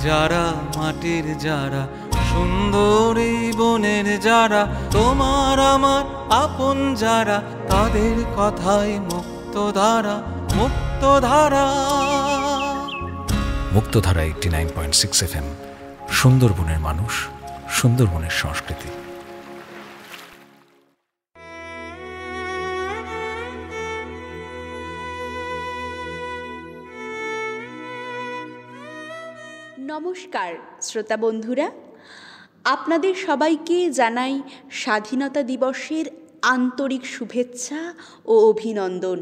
যারা মাটির যারা সুন্দর এই বনের যারা তোমার আমার আপন যারা তাদের কথাই মুক্তধারা মুক্তধারা। মুক্তধারা 89.6 FM, সুন্দরবনের মানুষ, সুন্দরবনের সংস্কৃতি। নমস্কার শ্রোতা বন্ধুরা, আপনাদের সবাইকে জানাই স্বাধীনতা দিবসের আন্তরিক শুভেচ্ছা ও অভিনন্দন।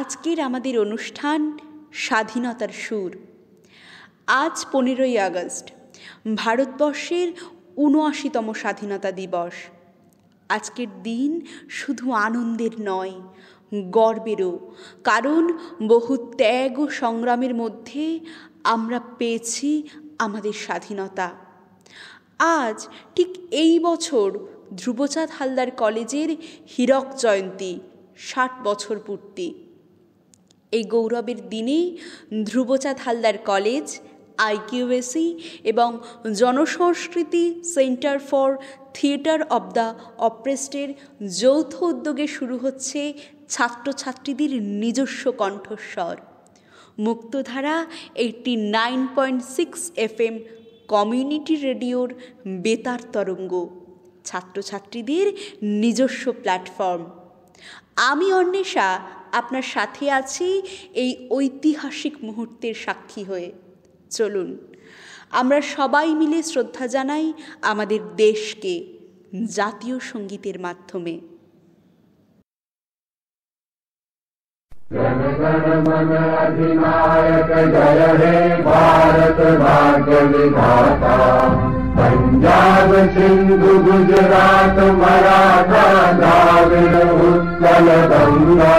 আজকের আমাদের অনুষ্ঠান স্বাধীনতার সুর। আজ 15ই আগস্ট, ভারতবর্ষের ৭৯তম স্বাধীনতা দিবস। আজকের দিন শুধু আনন্দের নয়, গর্বেরও, কারণ বহু ত্যাগ ও সংগ্রামের মধ্যে আমরা পেয়েছি আমাদের স্বাধীনতা। আজ ঠিক এই বছর ধ্রুবচাঁদ হালদার কলেজের হীরক জয়ন্তী, ৬০ বছর পূর্তি। এই গৌরবের দিনে ধ্রুবচাঁদ হালদার কলেজ, IQAC এবং Janasanskriti centre for theatre of the অপ্রেসডের যৌথ উদ্যোগে শুরু হচ্ছে ছাত্রছাত্রীদের নিজস্ব কণ্ঠস্বর। মুক্তধারা 89.6 FM কমিউনিটি রেডিওর বেতার তরঙ্গ, ছাত্রছাত্রীদের নিজস্ব প্ল্যাটফর্ম। আমি অন্বেষা আপনার সাথে আছি এই ঐতিহাসিক মুহূর্তের সাক্ষী হয়ে। চলুন আমরা সবাই মিলে শ্রদ্ধা জানাই আমাদের দেশকে জাতীয় সঙ্গীতের মাধ্যমে। जन गण मन अधिनायक जय हे भारत भाग्य विधाता। पंजाब सिंधु गुजरात मराठा द्राविड़ उत्कल गंगा,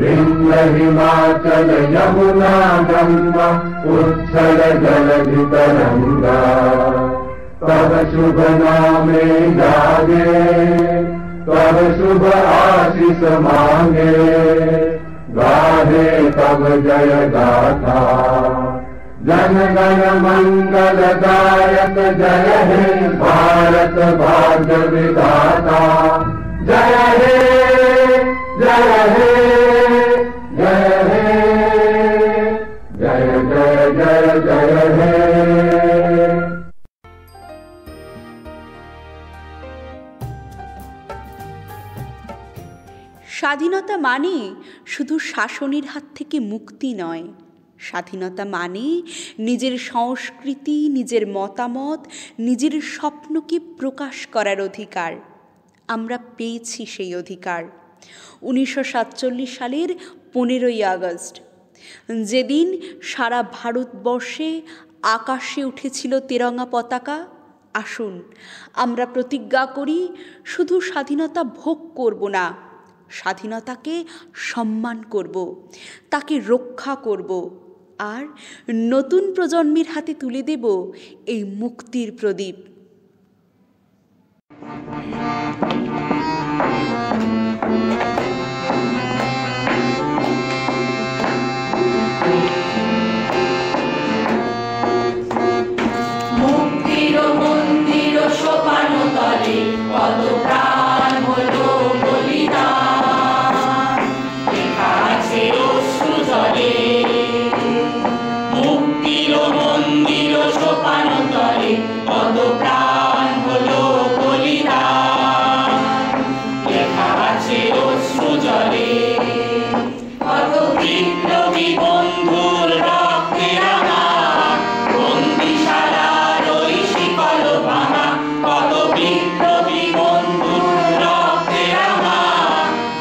विंध्य हिमाचल यमुना गंगा उच्छल जलधि तरंगा। तब शुभ नामे जागे, तब शुभ आशीष मांगे, गाहे तब जय गाथा। जन गण मंगल दायक जय हे भारत भाग्य विधाता। जय हे जय हे जय हे जय जय जय जय हे। স্বাধীনতা মানে শুধু শাসনের হাত থেকে মুক্তি নয়, স্বাধীনতা মানে নিজের সংস্কৃতি, নিজের মতামত, নিজের স্বপ্নকে প্রকাশ করার অধিকার। আমরা পেয়েছি সেই অধিকার 1947 সালের 15ই আগস্ট, যেদিন সারা ভারতবর্ষে আকাশে উঠেছিল তেরঙা পতাকা। আসুন আমরা প্রতিজ্ঞা করি, শুধু স্বাধীনতা ভোগ করব না, স্বাধীনতাকে সম্মান করব, তাকে রক্ষা করব, আর নতুন প্রজন্মের হাতে তুলে দেব এই মুক্তির প্রদীপ। মুক্তির মন্দির সোপান তলে কত প্রাণ হলো বলিদান, লেখা আছে অশ্রু জলে। মুক্তির মন্দির সোপান তলে কত প্রাণ হলো বলিদান, লেখা আছে অশ্রু জলে। কত বিপ্লবী বন্ধুর রক্তে রাঙা বন্দিশালার ওই শিকল ভাঙা। কত বিপ্লবী বন্ধুর রক্তে রাঙা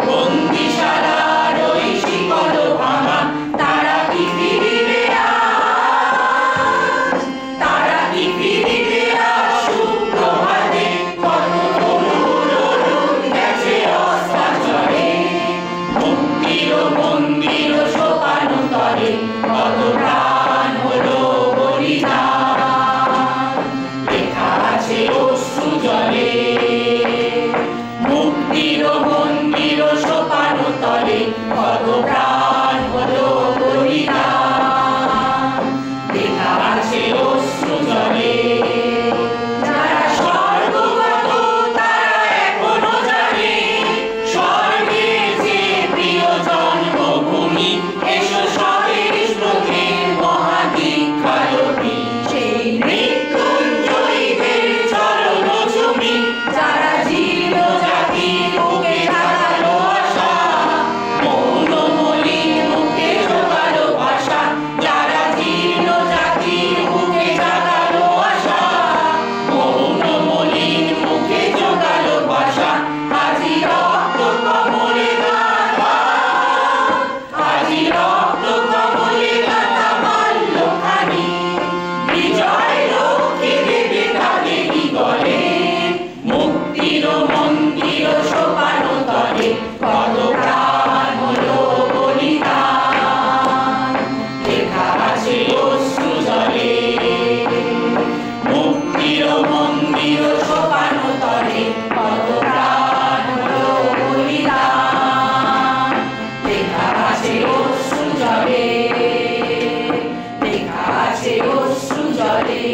বন্দিশালার ওই শিকল ভাঙা। তারা কি ফিরিবে আজ, তারা কি ফিরিবে আজ সুপ্রভাতে। কত তরুণ গেছে অস্তাচলে, মুক্তির মন্দির সোপান তলে কত প্রাণ হলো বলিদান, লেখা আছে অশ্রু জলে। মুক্তির মন্দির সোপান তলে কত প্রাণ হলো বলিদান, লেখা তুমি, এসো স্বদেশ ব্রতের মহাদীক্ষালগ্নি। সেই মৃত্যুঞ্জয়ীদের চরণ চুমি, যারা জীর্ণ জাতির বুকে জাগালো আশা, মৌন মলিন মুখে জোগালো ভাষা, যারা জীর্ণ জাতির বুকে জাগালো আশা, মৌন মলিন মুখে জোগালো ভাষা। আজি রক্ত কমলে গাথা, আজি রক্ত কমলে গাথা বাল্যখানি, বিজয় লক্ষ্যে দেবে তাদেরই গলে, মুক্তির মন্দির সোপান তলে কত প্রাণ হলো বলিদান, লেখা আছে অশ্রু জলে। মুক্তির মন্দির সোপান তলে কত প্রাণ হলো বলিদান, লেখা আছে অশ্রু জলে, লেখা আছে অশ্রু জলে,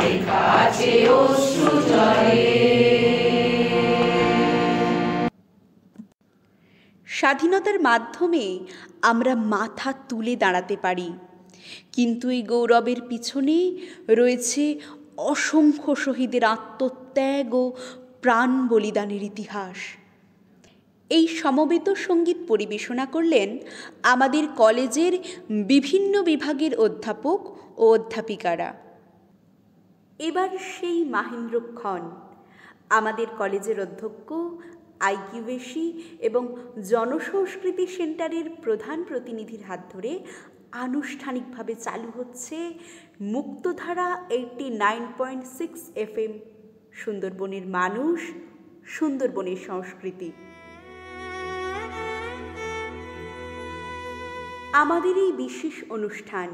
লেখা আছে অশ্রু জলে। স্বাধীনতার মাধ্যমে আমরা মাথা তুলে দাঁড়াতে পারি, কিন্তু এই গৌরবের পিছনে রয়েছে অসংখ্য শহীদের আত্মত্যাগ ও প্রাণ বলিদানের ইতিহাস। এই সমবেত সঙ্গীত পরিবেশনা করলেন আমাদের কলেজের বিভিন্ন বিভাগের অধ্যাপক ও অধ্যাপিকারা। এবার সেই মাহেন্দ্রক্ষণ আমাদের কলেজের অধ্যক্ষ, আইকিউএসি এবং জনসংস্কৃতি সেন্টারের প্রধান প্রতিনিধির হাত ধরে আনুষ্ঠানিকভাবে চালু হচ্ছে মুক্তধারা 89.6 FM, সুন্দরবনের মানুষ, সুন্দরবনের সংস্কৃতি। আমাদের এই বিশেষ অনুষ্ঠান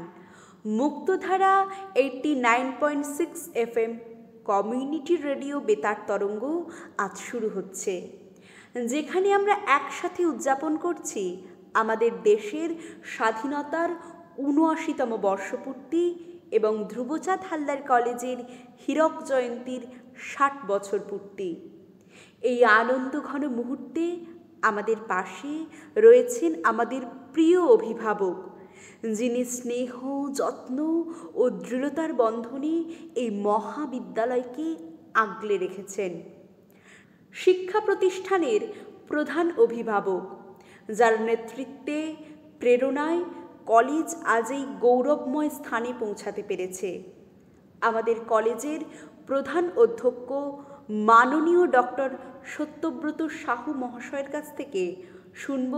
মুক্তধারা 89.6 FM কমিউনিটি রেডিও বেতার তরঙ্গ আজ শুরু হচ্ছে, যেখানে আমরা একসাথে উদযাপন করছি আমাদের দেশের স্বাধীনতার ৭৯তম বর্ষপূর্তি এবং ধ্রুবচাঁদ হালদার কলেজের হীরক জয়ন্তীর ৬০ বছর পূর্তি। এই আনন্দঘন মুহূর্তে আমাদের পাশে রয়েছেন আমাদের প্রিয় অভিভাবক, যিনি স্নেহ, যত্ন ও দৃঢ়তার বন্ধনে এই মহাবিদ্যালয়কে আগলে রেখেছেন। শিক্ষা প্রতিষ্ঠানের প্রধান অভিভাবক, যার নেতৃত্বে, প্রেরণায় কলেজ আজ এই গৌরবময় স্থানে পৌঁছাতে পেরেছে। আমাদের কলেজের প্রধান অধ্যক্ষ মাননীয় ডক্টর সত্যব্রত সাহু মহাশয়ের কাছ থেকে শুনব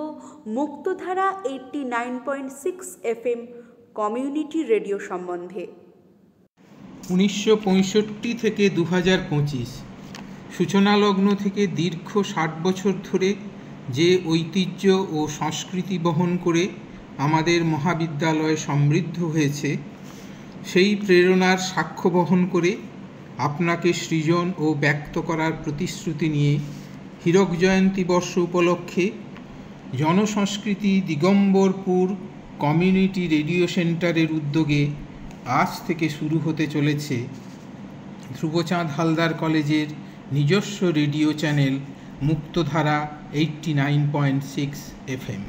মুক্তধারা 89.6 FM কমিউনিটি রেডিও সম্বন্ধে। 1965 থেকে 2025 সূচনালগ্ন থেকে দীর্ঘ 60 বছর ধরে যে ঐতিহ্য ও সংস্কৃতি বহন করে আমাদের মহাবিদ্যালয় সমৃদ্ধ হয়েছে, সেই প্রেরণার সাক্ষ্য বহন করে আপনাকে সৃজন ও ব্যক্ত করার প্রতিশ্রুতি নিয়ে হীরক জয়ন্তী বর্ষ উপলক্ষে জনসংস্কৃতি দিগম্বরপুর কমিউনিটি রেডিও সেন্টারের উদ্যোগে আজ থেকে শুরু হতে চলেছে ধ্রুবচাঁদ হালদার কলেজের নিজস্ব রেডিও চ্যানেল মুক্তধারা 89.6 FM।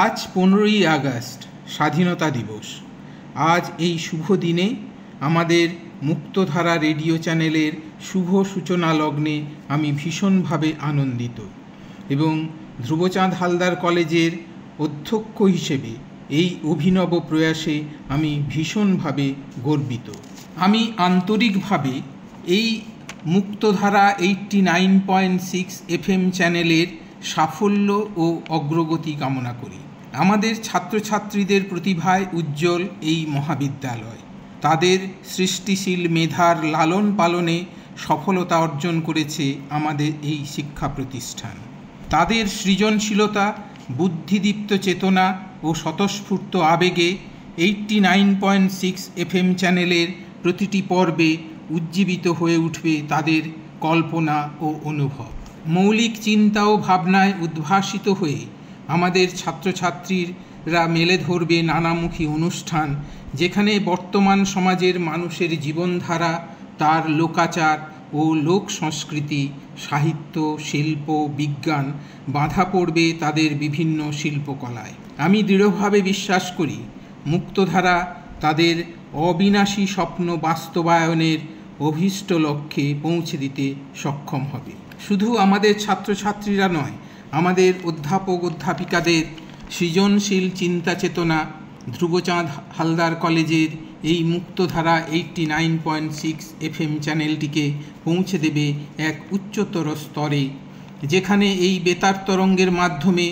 আজ 15ই আগস্ট স্বাধীনতা দিবস। আজ এই শুভ দিনে আমাদের মুক্তধারা রেডিও চ্যানেলের শুভ সূচনা লগ্নে আমি ভীষণভাবে আনন্দিত এবং ধ্রুবচাঁদ হালদার কলেজের অধ্যক্ষ হিসেবে এই অভিনব প্রয়াসে আমি ভীষণভাবে গর্বিত। আমি আন্তরিকভাবে এই মুক্তধারা 89.6 FM চ্যানেলের সাফল্য ও অগ্রগতি কামনা করি। আমাদের ছাত্রছাত্রীদের প্রতিভায় উজ্জ্বল এই মহাবিদ্যালয় তাদের সৃষ্টিশীল মেধার লালন পালনে সফলতা অর্জন করেছে আমাদের এই শিক্ষা প্রতিষ্ঠান। তাদের সৃজনশীলতা, বুদ্ধিদীপ্ত চেতনা ও স্বতঃস্ফূর্ত আবেগে 89.6 FM চ্যানেলের প্রতিটি পর্বে উজ্জীবিত হয়ে উঠবে তাদের কল্পনা ও অনুভব। মৌলিক চিন্তা ও ভাবনায় উদ্ভাসিত হয়ে আমাদের ছাত্রছাত্রীরা মেলে ধরবে নানামুখী অনুষ্ঠান, যেখানে বর্তমান সমাজের মানুষের জীবনধারা, তার লোকাচার ও লোক সংস্কৃতি, সাহিত্য, শিল্প, বিজ্ঞান বাধা পড়বে তাদের বিভিন্ন শিল্পকলায়। আমি দৃঢ়ভাবে বিশ্বাস করি মুক্তধারা তাদের অবিনাশী স্বপ্ন বাস্তবায়নের অভীষ্ট লক্ষ্যে পৌঁছে দিতে সক্ষম হবে। শুধু আমাদের ছাত্রছাত্রীরা নয়, আমাদের অধ্যাপক অধ্যাপিকাদের সৃজনশীল চিন্তা চেতনা ধ্রুবচাঁদ হালদার কলেজের এই মুক্তধারা 89.6 FM চ্যানেলটিকে পৌঁছে দেবে এক উচ্চতর স্তরে, যেখানে এই বেতার তরঙ্গের মাধ্যমে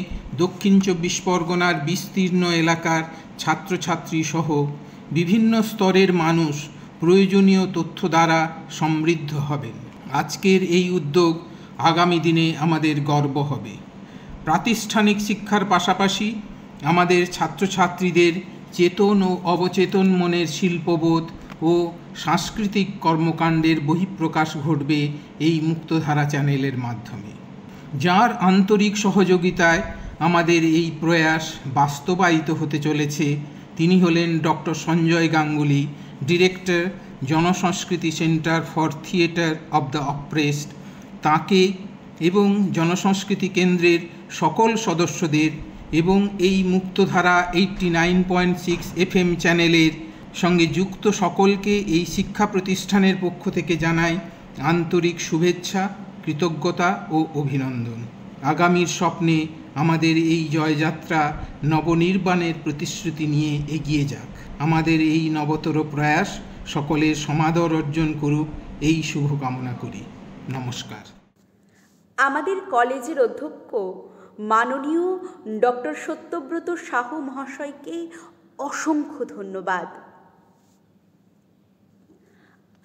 দক্ষিণ 24 পরগনার বিস্তীর্ণ এলাকার ছাত্রছাত্রী সহ বিভিন্ন স্তরের মানুষ প্রয়োজনীয় তথ্য দ্বারা সমৃদ্ধ হবেন। আজকের এই উদ্যোগ আগামী দিনে আমাদের গর্ব হবে। প্রাতিষ্ঠানিক শিক্ষার পাশাপাশি আমাদের ছাত্রছাত্রীদের চেতন ও অবচেতন মনের শিল্পবোধ ও সাংস্কৃতিক কর্মকাণ্ডের বহিঃপ্রকাশ ঘটবে এই মুক্তধারা চ্যানেলের মাধ্যমে। যার আন্তরিক সহযোগিতায় আমাদের এই প্রয়াস বাস্তবায়িত হতে চলেছে তিনি হলেন doctor Sanjay Ganguly, director, Janasanskriti centre for theatre of the oppressed. তাকে এবং জনসংস্কৃতি কেন্দ্রের সকল সদস্যদের এবং এই মুক্তধারা 89.6 FM চ্যানেলের সঙ্গে যুক্ত সকলকে এই শিক্ষা প্রতিষ্ঠানের পক্ষ থেকে জানাই আন্তরিক শুভেচ্ছা, কৃতজ্ঞতা ও অভিনন্দন। আগামীর স্বপ্নে আমাদের এই জয়যাত্রা নবনির্বাণের প্রতিশ্রুতি নিয়ে এগিয়ে যাক। আমাদের এই নবতর প্রয়াস সকলের সমাদর অর্জন করুক, এই শুভকামনা করি। নমস্কার। আমাদের কলেজের অধ্যক্ষ মাননীয় ডক্টর সত্যব্রত সাহু মহাশয়কে অসংখ্য ধন্যবাদ।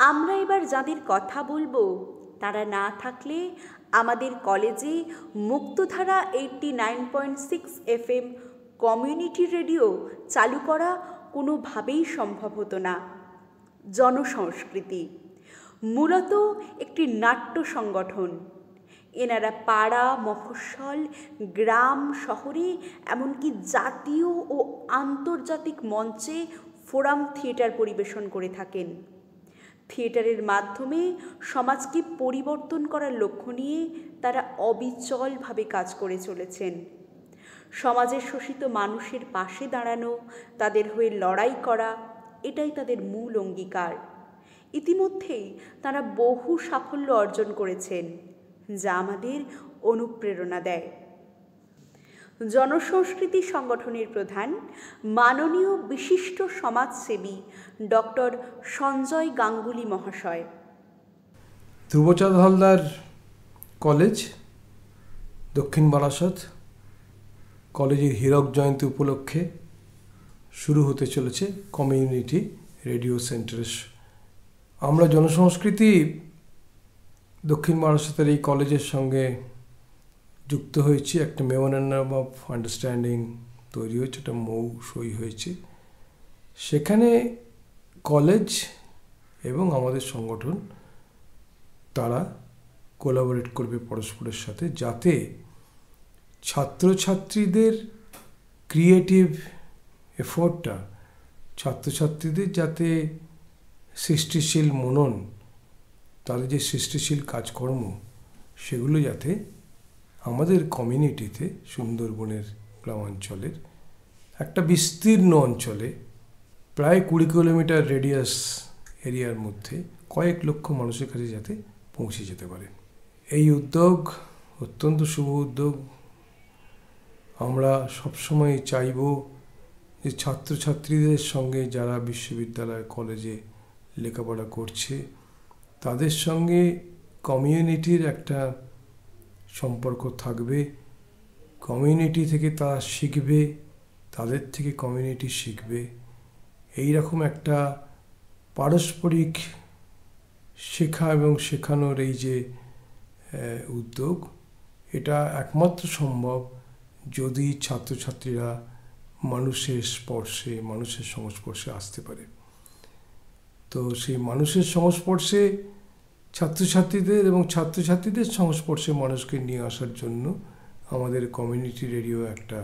আমরা এবার যাদের কথা বলবো তারা না থাকলে আমাদের কলেজে মুক্তধারা 89.6 FM কমিউনিটি রেডিও চালু করা কোনোভাবেই সম্ভব হতো না। জনসংস্কৃতি মূলত একটি নাট্য সংগঠন। এনারা পাড়া, মফস্বল, গ্রাম, শহরে এমনকি জাতীয় ও আন্তর্জাতিক মঞ্চে ফোরাম থিয়েটার পরিবেশন করে থাকেন। থিয়েটারের মাধ্যমে সমাজকে পরিবর্তন করার লক্ষ্য নিয়ে তারা অবিচলভাবে কাজ করে চলেছেন। সমাজের শোষিত মানুষের পাশে দাঁড়ানো, তাদের হয়ে লড়াই করা, এটাই তাদের মূল অঙ্গীকার। ইতিমধ্যেই তারা বহু সাফল্য অর্জন করেছেন, যা আমাদের অনুপ্রেরণা দেয়। জনসংস্কৃতি সংগঠনের প্রধান মাননীয় বিশিষ্ট সমাজসেবী ডক্টর সঞ্জয় গাঙ্গুলি মহাশয়। ধ্রুবচাঁদ হালদার কলেজ, দক্ষিণ বারাসত কলেজের হীরক জয়ন্তী উপলক্ষে শুরু হতে চলেছে কমিউনিটি রেডিও সেন্টার। আমরা জনসংস্কৃতি দক্ষিণ বারাসতের এই কলেজের সঙ্গে যুক্ত হয়েছি। একটা মেমোরেন্ডাম অফ আন্ডারস্ট্যান্ডিং তৈরি হয়েছে, একটা মৌ সই হয়েছে। সেখানে কলেজ এবং আমাদের সংগঠন তারা কোলাবোরেট করবে পরস্পরের সাথে, যাতে ছাত্রছাত্রীদের ক্রিয়েটিভ এফোর্টটা, ছাত্রছাত্রীদের যাতে সৃষ্টিশীল মনন, তাদের যে সৃষ্টিশীল কাজকর্ম, সেগুলো যাতে আমাদের কমিউনিটিতে, সুন্দরবনের গ্রামাঞ্চলের একটা বিস্তীর্ণ অঞ্চলে প্রায় 20 কিলোমিটার রেডিয়াস এরিয়ার মধ্যে কয়েক লক্ষ মানুষের কাছে যাতে পৌঁছে যেতে পারে। এই উদ্যোগ অত্যন্ত শুভ উদ্যোগ। আমরা সবসময় চাইব যে ছাত্রছাত্রীদের সঙ্গে যারা বিশ্ববিদ্যালয়, কলেজে লেখাপড়া করছে, তাদের সঙ্গে কমিউনিটির একটা সম্পর্ক থাকবে। কমিউনিটি থেকে তারা শিখবে, তাদের থেকে কমিউনিটি শিখবে। এই রকম একটা পারস্পরিক শেখা এবং শেখানোর এই যে উদ্যোগ, এটা একমাত্র সম্ভব যদি ছাত্রছাত্রীরা মানুষের স্পর্শে, মানুষের সংস্পর্শে আসতে পারে। তো সেই মানুষের সংস্পর্শে ছাত্রছাত্রীদের এবং ছাত্রছাত্রীদের সংস্পর্শে মানুষকে নিয়ে আসার জন্য আমাদের কমিউনিটি রেডিও একটা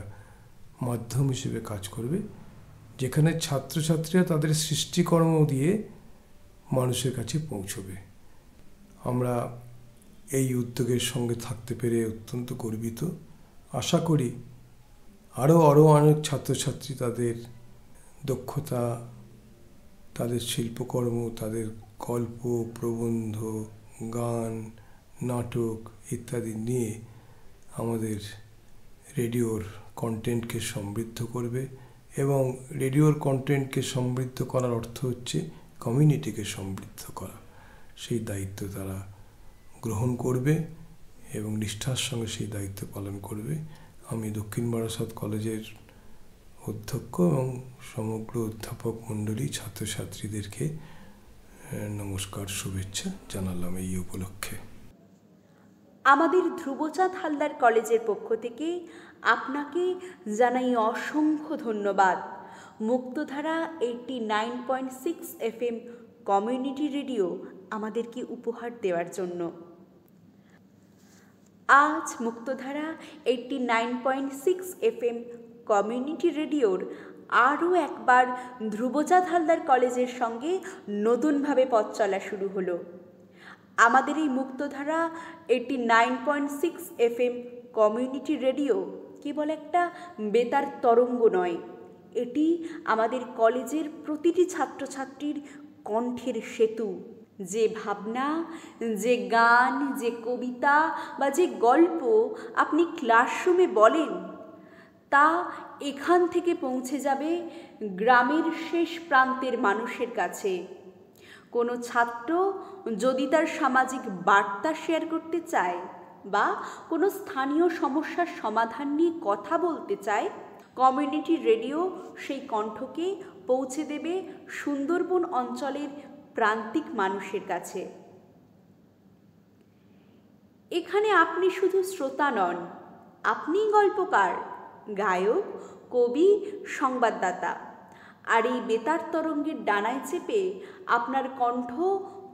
মাধ্যম হিসেবে কাজ করবে, যেখানে ছাত্রছাত্রীরা তাদের সৃষ্টিকর্ম দিয়ে মানুষের কাছে পৌঁছবে। আমরা এই উদ্যোগের সঙ্গে থাকতে পেরে অত্যন্ত গর্বিত। আশা করি আরও অনেক ছাত্রছাত্রী তাদের দক্ষতা, তাদের শিল্পকর্ম, তাদের গল্প, প্রবন্ধ, গান, নাটক ইত্যাদি নিয়ে আমাদের রেডিওর কন্টেন্টকে সমৃদ্ধ করবে। এবং রেডিওর কন্টেন্টকে সমৃদ্ধ করার অর্থ হচ্ছে কমিউনিটিকে সমৃদ্ধ করা। সেই দায়িত্ব তারা গ্রহণ করবে এবং নিষ্ঠার সঙ্গে সেই দায়িত্ব পালন করবে। আমি দক্ষিণ বারাসত কলেজের অধ্যক্ষ এবং সমগ্র অধ্যাপক মণ্ডলী, ছাত্রছাত্রীদেরকে নমস্কার, শুভেচ্ছা জানালাম এই উপলক্ষে। আমাদের ধ্রুবচাঁদ হালদার কলেজের পক্ষ থেকে আপনাকে জানাই অসংখ্য ধন্যবাদ। মুক্তধারা 89.6 FM কমিউনিটি রেডিও আমাদেরকে উপহার দেওয়ার জন্য। আজ মুক্তধারা 89.6 FM কমিউনিটি রেডিওর আরও একবার ধ্রুবচাঁদ হালদার কলেজের সঙ্গে নতুনভাবে পথ চলা শুরু হলো। আমাদের এই মুক্তধারা 89.6 FM কমিউনিটি রেডিও কেবল একটা বেতার তরঙ্গ নয়, এটি আমাদের কলেজের প্রতিটি ছাত্রছাত্রীর কণ্ঠের সেতু। যে ভাবনা, যে গান, যে কবিতা বা যে গল্প আপনি ক্লাসরুমে বলেন, তা এখান থেকে পৌঁছে যাবে গ্রামের শেষ প্রান্তের মানুষের কাছে। কোনো ছাত্র যদি তার সামাজিক বার্তা শেয়ার করতে চায় বা কোনো স্থানীয় সমস্যার সমাধান নিয়ে কথা বলতে চায়, কমিউনিটি রেডিও সেই কণ্ঠকে পৌঁছে দেবে সুন্দরবন অঞ্চলের প্রান্তিক মানুষের কাছে। এখানে আপনি শুধু শ্রোতা নন, আপনি গল্পকার, গায়ক, কবি, সংবাদদাতা। আর এই বেতার তরঙ্গের ডানায় চেপে আপনার কণ্ঠ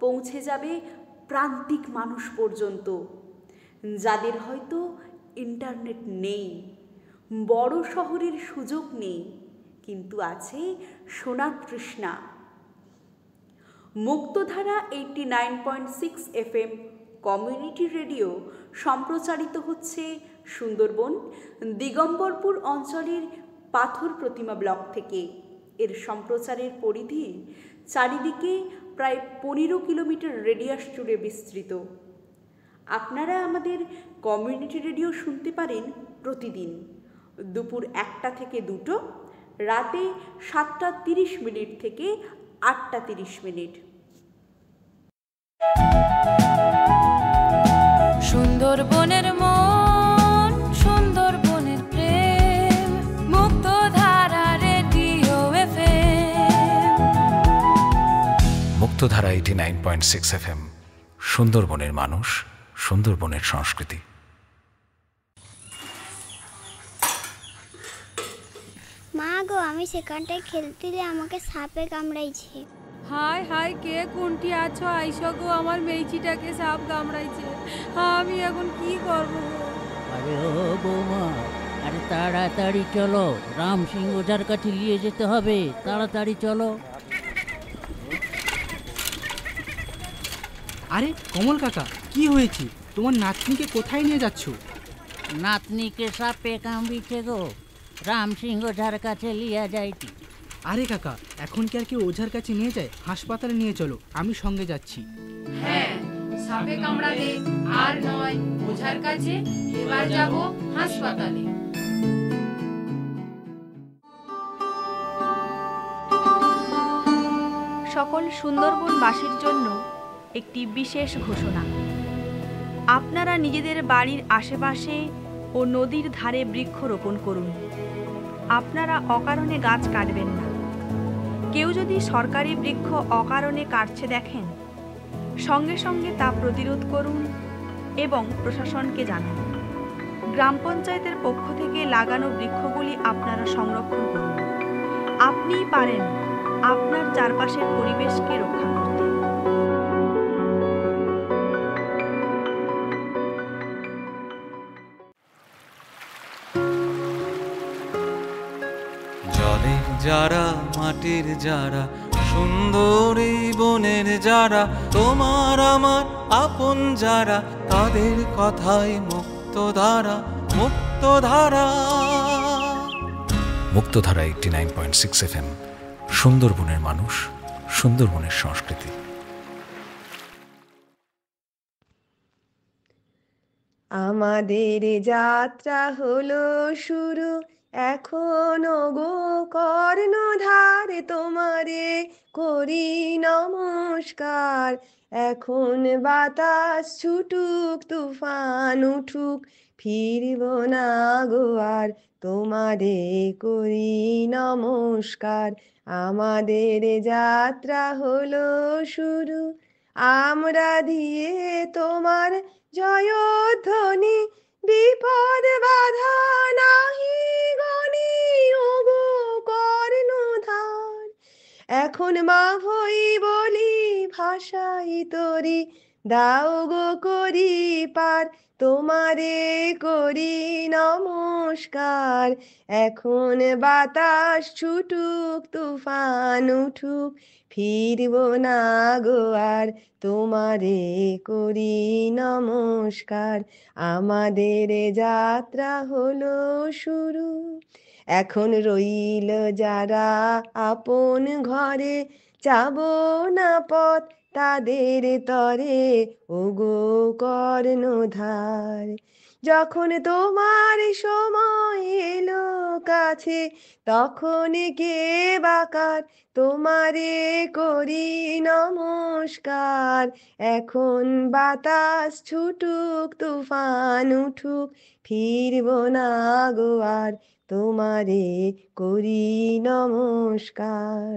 পৌঁছে যাবে প্রান্তিক মানুষ পর্যন্ত, যাদের হয়তো ইন্টারনেট নেই, বড় শহরের সুযোগ নেই, কিন্তু আছে শোনার তৃষ্ণা। মুক্তধারা 89.6 FM কমিউনিটি রেডিও সম্প্রচারিত হচ্ছে সুন্দরবন দিগম্বরপুর অঞ্চলের পাথর প্রতিমা ব্লক থেকে। এর সম্প্রচারের পরিধি চারিদিকে প্রায় 15 কিলোমিটার রেডিয়াস জুড়ে বিস্তৃত। আপনারা আমাদের কমিউনিটি রেডিও শুনতে পারেন প্রতিদিন দুপুর 1টা থেকে 2টো, রাতে 7:30 থেকে 8:30। সুন্দরবনের মন, সুন্দরবনের প্রেম, মুক্তধারা রেডিও FM। মুক্তধারা 89.6 FM, সুন্দরবনের মানুষ, সুন্দরবনের সংস্কৃতি। মা গো, আমি সেখানটায় খেলতে দিয়ে আমাকে সাপে কামড়াইছে। হায় হায়, কে কোনটি আছো? আইসো গো, আমার মেয়েছিটাকে সাপ কামড়াইছে। আমি এখন কি করবো গো? আরে ও বৌমা, আরে তাড়াতাড়ি চলো, রাম সিং ওঝার কাছে নিয়ে যেতে হবে, তাড়াতাড়ি চলো। আরে কমল কাকা, কি হয়েছে? তোমার নাতনিকে কোথায় নিয়ে যাচ্ছ? নাতনিকে সাপে কামড়িছে গো, রাম সিং ওঝার কাছে লিয়া যাইতি। আরে কাকা, এখন কি আর কেউ ওঝার কাছে নিয়ে যায়? হাসপাতালে নিয়ে চলো, আমি সঙ্গে যাচ্ছি। হ্যাঁ, সাপে কামড়ালে আর নয় ওঝার কাছে, এবার যাব হাসপাতালে। সকল সুন্দরবনবাসীর জন্য একটি বিশেষ ঘোষণা। আপনারা নিজেদের বাড়ির আশেপাশে ও নদীর ধারে বৃক্ষরোপণ করুন। আপনারা অকারণে গাছ কাটবেন না। কেউ যদি সরকারি বৃক্ষ অকারণে কাটছে দেখেন, সঙ্গে সঙ্গে তা প্রতিরোধ করুন এবং প্রশাসনকে জানান। গ্রাম পঞ্চায়েতের পক্ষ থেকে লাগানো বৃক্ষগুলি আপনারা সংরক্ষণ করুন। আপনিই পারেন আপনার চারপাশের পরিবেশকে রক্ষা করতে। জলের যারা, মাটির যারা, সুন্দরী বনের যারা, তোমার আমার আপন যারা, তাদের কথায় মুক্তধারা, মুক্তধারা। মুক্তধারা 89.6 FM, সুন্দরবনের মানুষ, সুন্দরবনের সংস্কৃতি। আমাদের যাত্রা হলো শুরু, এখনো গো কর্ণধার, তোমারে করি নমস্কার। এখন বাতাস ছুটুক, তুফান উঠুক, ফিরব না গো আর, তোমারে করি নমস্কার। আমাদের যাত্রা হলো শুরু, আমরা দিয়ে তোমার জয়ধ্বনি, বিপদ বাধা নাহি গনি, ওগো কর্ণধার। এখন মা হই বলি ভাষাই তরি, দাও গো করি পার, তোমারে করি নমস্কার। এখন বাতাস ছুটুক, তুফান উঠুক, ফিরব না গো আর, তোমারে করি নমস্কার। আমাদের যাত্রা হলো শুরু, এখন রইল যারা আপন ঘরে, যাব না পথ তাদের তরে, ওগো কর্ণধার। যখন তোমার সময় এলো কাছে, তখন কে বাকার, তোমারে করি নমস্কার। এখন বাতাস ছুটুক, তুফান উঠুক, ফিরব না গো আর, তোমারে করি নমস্কার।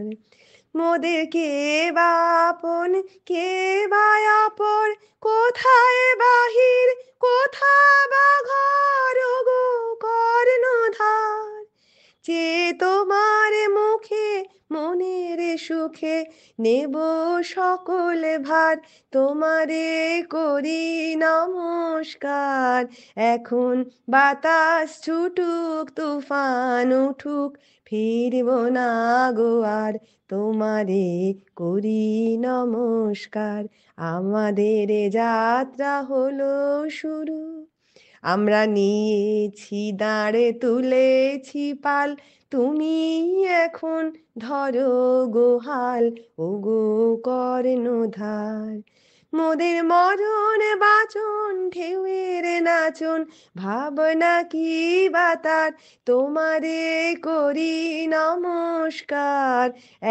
মোদের কে বা আপন, কে বা অপর, কোথায় বাহির, কোথা বা ঘর, ওগো কর্ণধার। যে তোমার মুখে মনের সুখে, নেব সকল ভার, তোমারে করি নমস্কার। এখন বাতাস ছুটুক, তুফান উঠুক, ফিরব না গো আর, তোমারে করি নমস্কার। আমাদের যাত্রা হলো শুরু, আমরা নিয়েছি দাঁড়ে, তুলেছি পাল, তুমি এখন ধরো গোহাল, ওগো কর্ণধার। মোদের মরণ বাচন, ঢেউয়ের নাচন, ভাবনা কি বাতার, তোমারে করি নমস্কার।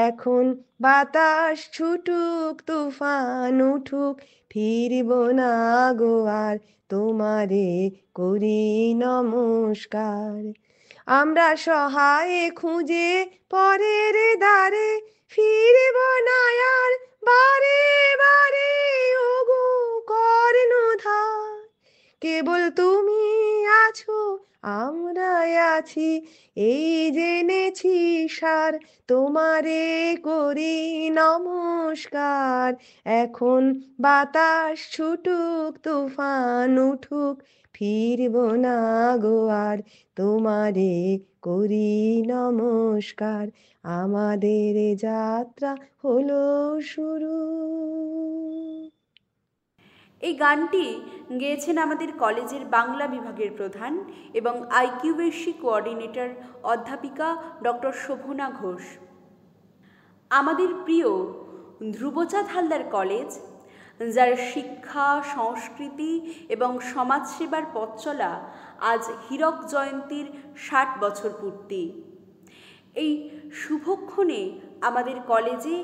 এখন বাতাস ছুটুক, তুফান উঠুক, ফিরব না গো আর, তোমারে করি নমস্কার। আমরা সহায় খুঁজে পরের দ্বারে, ফিরব না আর বারে বারে, ওগো কর্ণধার। কেবল তুমি আছো, আমরা আছি, এই জেনেছি সার, তোমারে করি নমস্কার। এখন বাতাস ছুটুক, তুফান উঠুক, ফিরব না গো আর, তোমারে করি নমস্কার। আমাদের যাত্রা হলো শুরু। এই গানটি গেয়েছেন আমাদের কলেজের বাংলা বিভাগের প্রধান এবং আইকিউএসসি কোঅর্ডিনেটর অধ্যাপিকা ডক্টর শোভনা ঘোষ। আমাদের প্রিয় ধ্রুবচাঁদ হালদার কলেজ, যার শিক্ষা, সংস্কৃতি এবং সমাজসেবার পথ চলা আজ হীরক জয়ন্তীর 60 বছর পূর্তি। এই শুভক্ষণে আমাদের কলেজে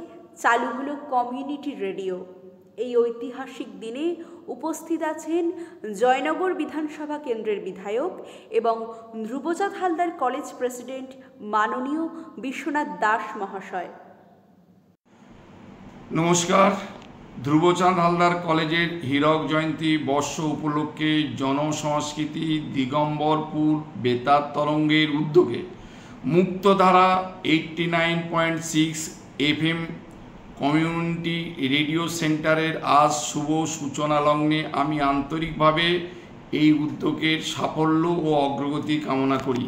চালু হলো কমিউনিটি রেডিও। এই ঐতিহাসিক দিনে উপস্থিত আছেন জয়নগর বিধানসভা কেন্দ্রের বিধায়ক এবং ধ্রুবচাঁদ হালদার কলেজ প্রেসিডেন্ট মাননীয় বিশ্বনাথ দাস মহাশয়। নমস্কার। ধ্রুবচাঁদ হালদার কলেজের হীরক জয়ন্তী বর্ষ উপলক্ষে জনসংস্কৃতি দিগম্বরপুর বেতার তরঙ্গের উদ্যোগে মুক্তধারা 89.6 FM কমিউনিটি রেডিও সেন্টারের আজ শুভ সূচনা লগ্নে আমি আন্তরিকভাবে এই উদ্যোগের সাফল্য ও অগ্রগতি কামনা করি।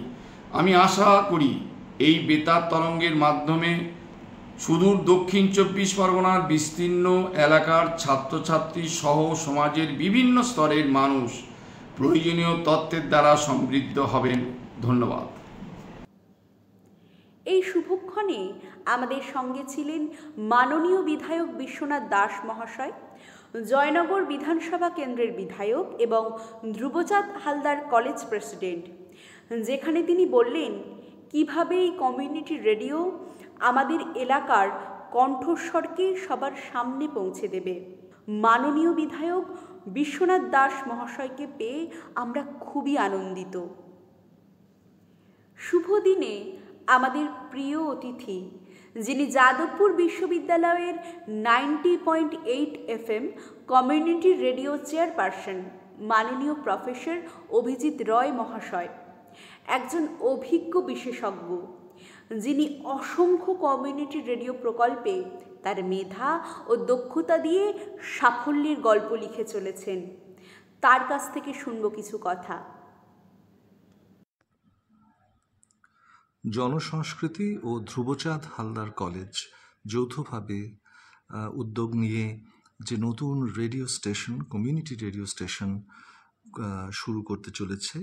আমি আশা করি এই বেতার তরঙ্গের মাধ্যমে সুদূর দক্ষিণ 24 পরগনার বিস্তীর্ণ এলাকার ছাত্রছাত্রী সহ সমাজের বিভিন্ন স্তরের মানুষ প্রয়োজনীয় তথ্যের দ্বারা সমৃদ্ধ হবেন। ধন্যবাদ। এই শুভক্ষণে আমাদের সঙ্গে ছিলেন মাননীয় বিধায়ক বিশ্বনাথ দাস মহাশয়, জয়নগর বিধানসভা কেন্দ্রের বিধায়ক এবং ধ্রুবচাঁদ হালদার কলেজ প্রেসিডেন্ট, যেখানে তিনি বললেন কিভাবে এই কমিউনিটি রেডিও আমাদের এলাকার কণ্ঠস্বরকে সবার সামনে পৌঁছে দেবে। মাননীয় বিধায়ক বিশ্বনাথ দাস মহাশয়কে পেয়ে আমরা খুবই আনন্দিত। শুভ দিনে আমাদের প্রিয় অতিথি, যিনি যাদবপুর বিশ্ববিদ্যালয়ের 90.8 FM কমিউনিটি রেডিও চেয়ারপারসন মাননীয় প্রফেসর অভিজিৎ রয় মহাশয়, একজন অভিজ্ঞ বিশেষজ্ঞ, যিনি অসংখ্য কমিউনিটি রেডিও প্রকল্পে তার মেধা ও দক্ষতা দিয়ে সাফল্যের গল্প লিখে চলেছেন। তার কাছ থেকে শুনব কিছু কথা। জনসংস্কৃতি ও ধ্রুবচাঁদ হালদার কলেজ যৌথভাবে উদ্যোগ নিয়ে যে নতুন radio station, community radio station শুরু করতে চলেছে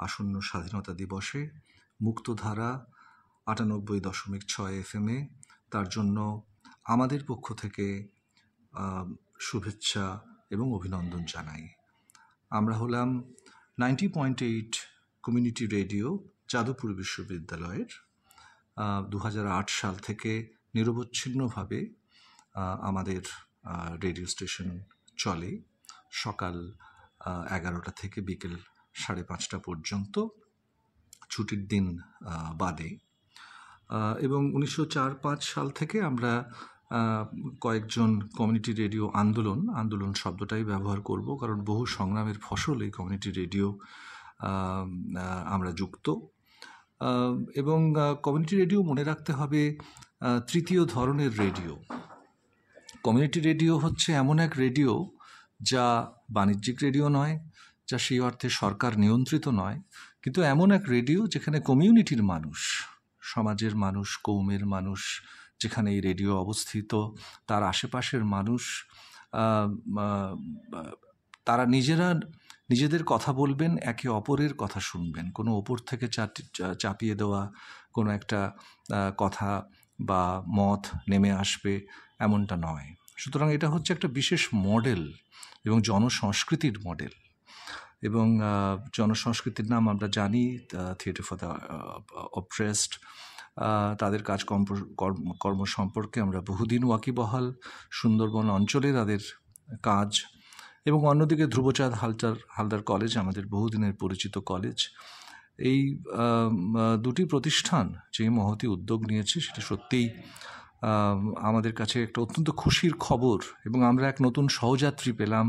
আসন্ন স্বাধীনতা দিবসে, মুক্তধারা 98.6 FM, তার জন্য আমাদের পক্ষ থেকে শুভেচ্ছা এবং অভিনন্দন জানাই। আমরা হলাম 90.8 কমিউনিটি রেডিও, যাদবপুর বিশ্ববিদ্যালয়ের 2008 সাল থেকে নিরবচ্ছিন্নভাবে আমাদের রেডিও স্টেশন চলে, সকাল 11টা থেকে বিকেল 5:30 পর্যন্ত, ছুটির দিন বাদে। এবং 1904-05 সাল থেকে আমরা কয়েকজন কমিউনিটি রেডিও আন্দোলন শব্দটাই ব্যবহার করব, কারণ বহু সংগ্রামের ফসল এই কমিউনিটি রেডিও আমরা যুক্ত। এবং কমিউনিটি রেডিও মনে রাখতে হবে তৃতীয় ধরনের রেডিও। কমিউনিটি রেডিও হচ্ছে এমন এক রেডিও যা বাণিজ্যিক রেডিও নয়, যা সেই অর্থে সরকার নিয়ন্ত্রিত নয়, কিন্তু এমন এক রেডিও যেখানে কমিউনিটির মানুষ, সমাজের মানুষ, কৌমের মানুষ যেখানে এই রেডিও অবস্থিত, তার আশেপাশের মানুষ, তারা নিজেদের কথা বলবেন, একে অপরের কথা শুনবেন। কোনো ওপর থেকে চাপিয়ে দেওয়া কোনো একটা কথা বা মত নেমে আসবে এমনটা নয়। সুতরাং এটা হচ্ছে একটা বিশেষ মডেল এবং জনসংস্কৃতির মডেল। এবং জনসংস্কৃতির নাম আমরা জানি, থিয়েটার ফর দ্য অপ্রেসড। তাদের কর্ম সম্পর্কে আমরা বহুদিন ওয়াকিবহাল। সুন্দরবন অঞ্চলে তাদের কাজ। এবং অন্যদিকে ধ্রুবচাঁদ হালদার কলেজ আমাদের বহুদিনের পরিচিত কলেজ। এই দুটি প্রতিষ্ঠান যে মহতী উদ্যোগ নিয়েছে, সেটা সত্যিই আমাদের কাছে একটা অত্যন্ত খুশির খবর। এবং আমরা এক নতুন সহযাত্রী পেলাম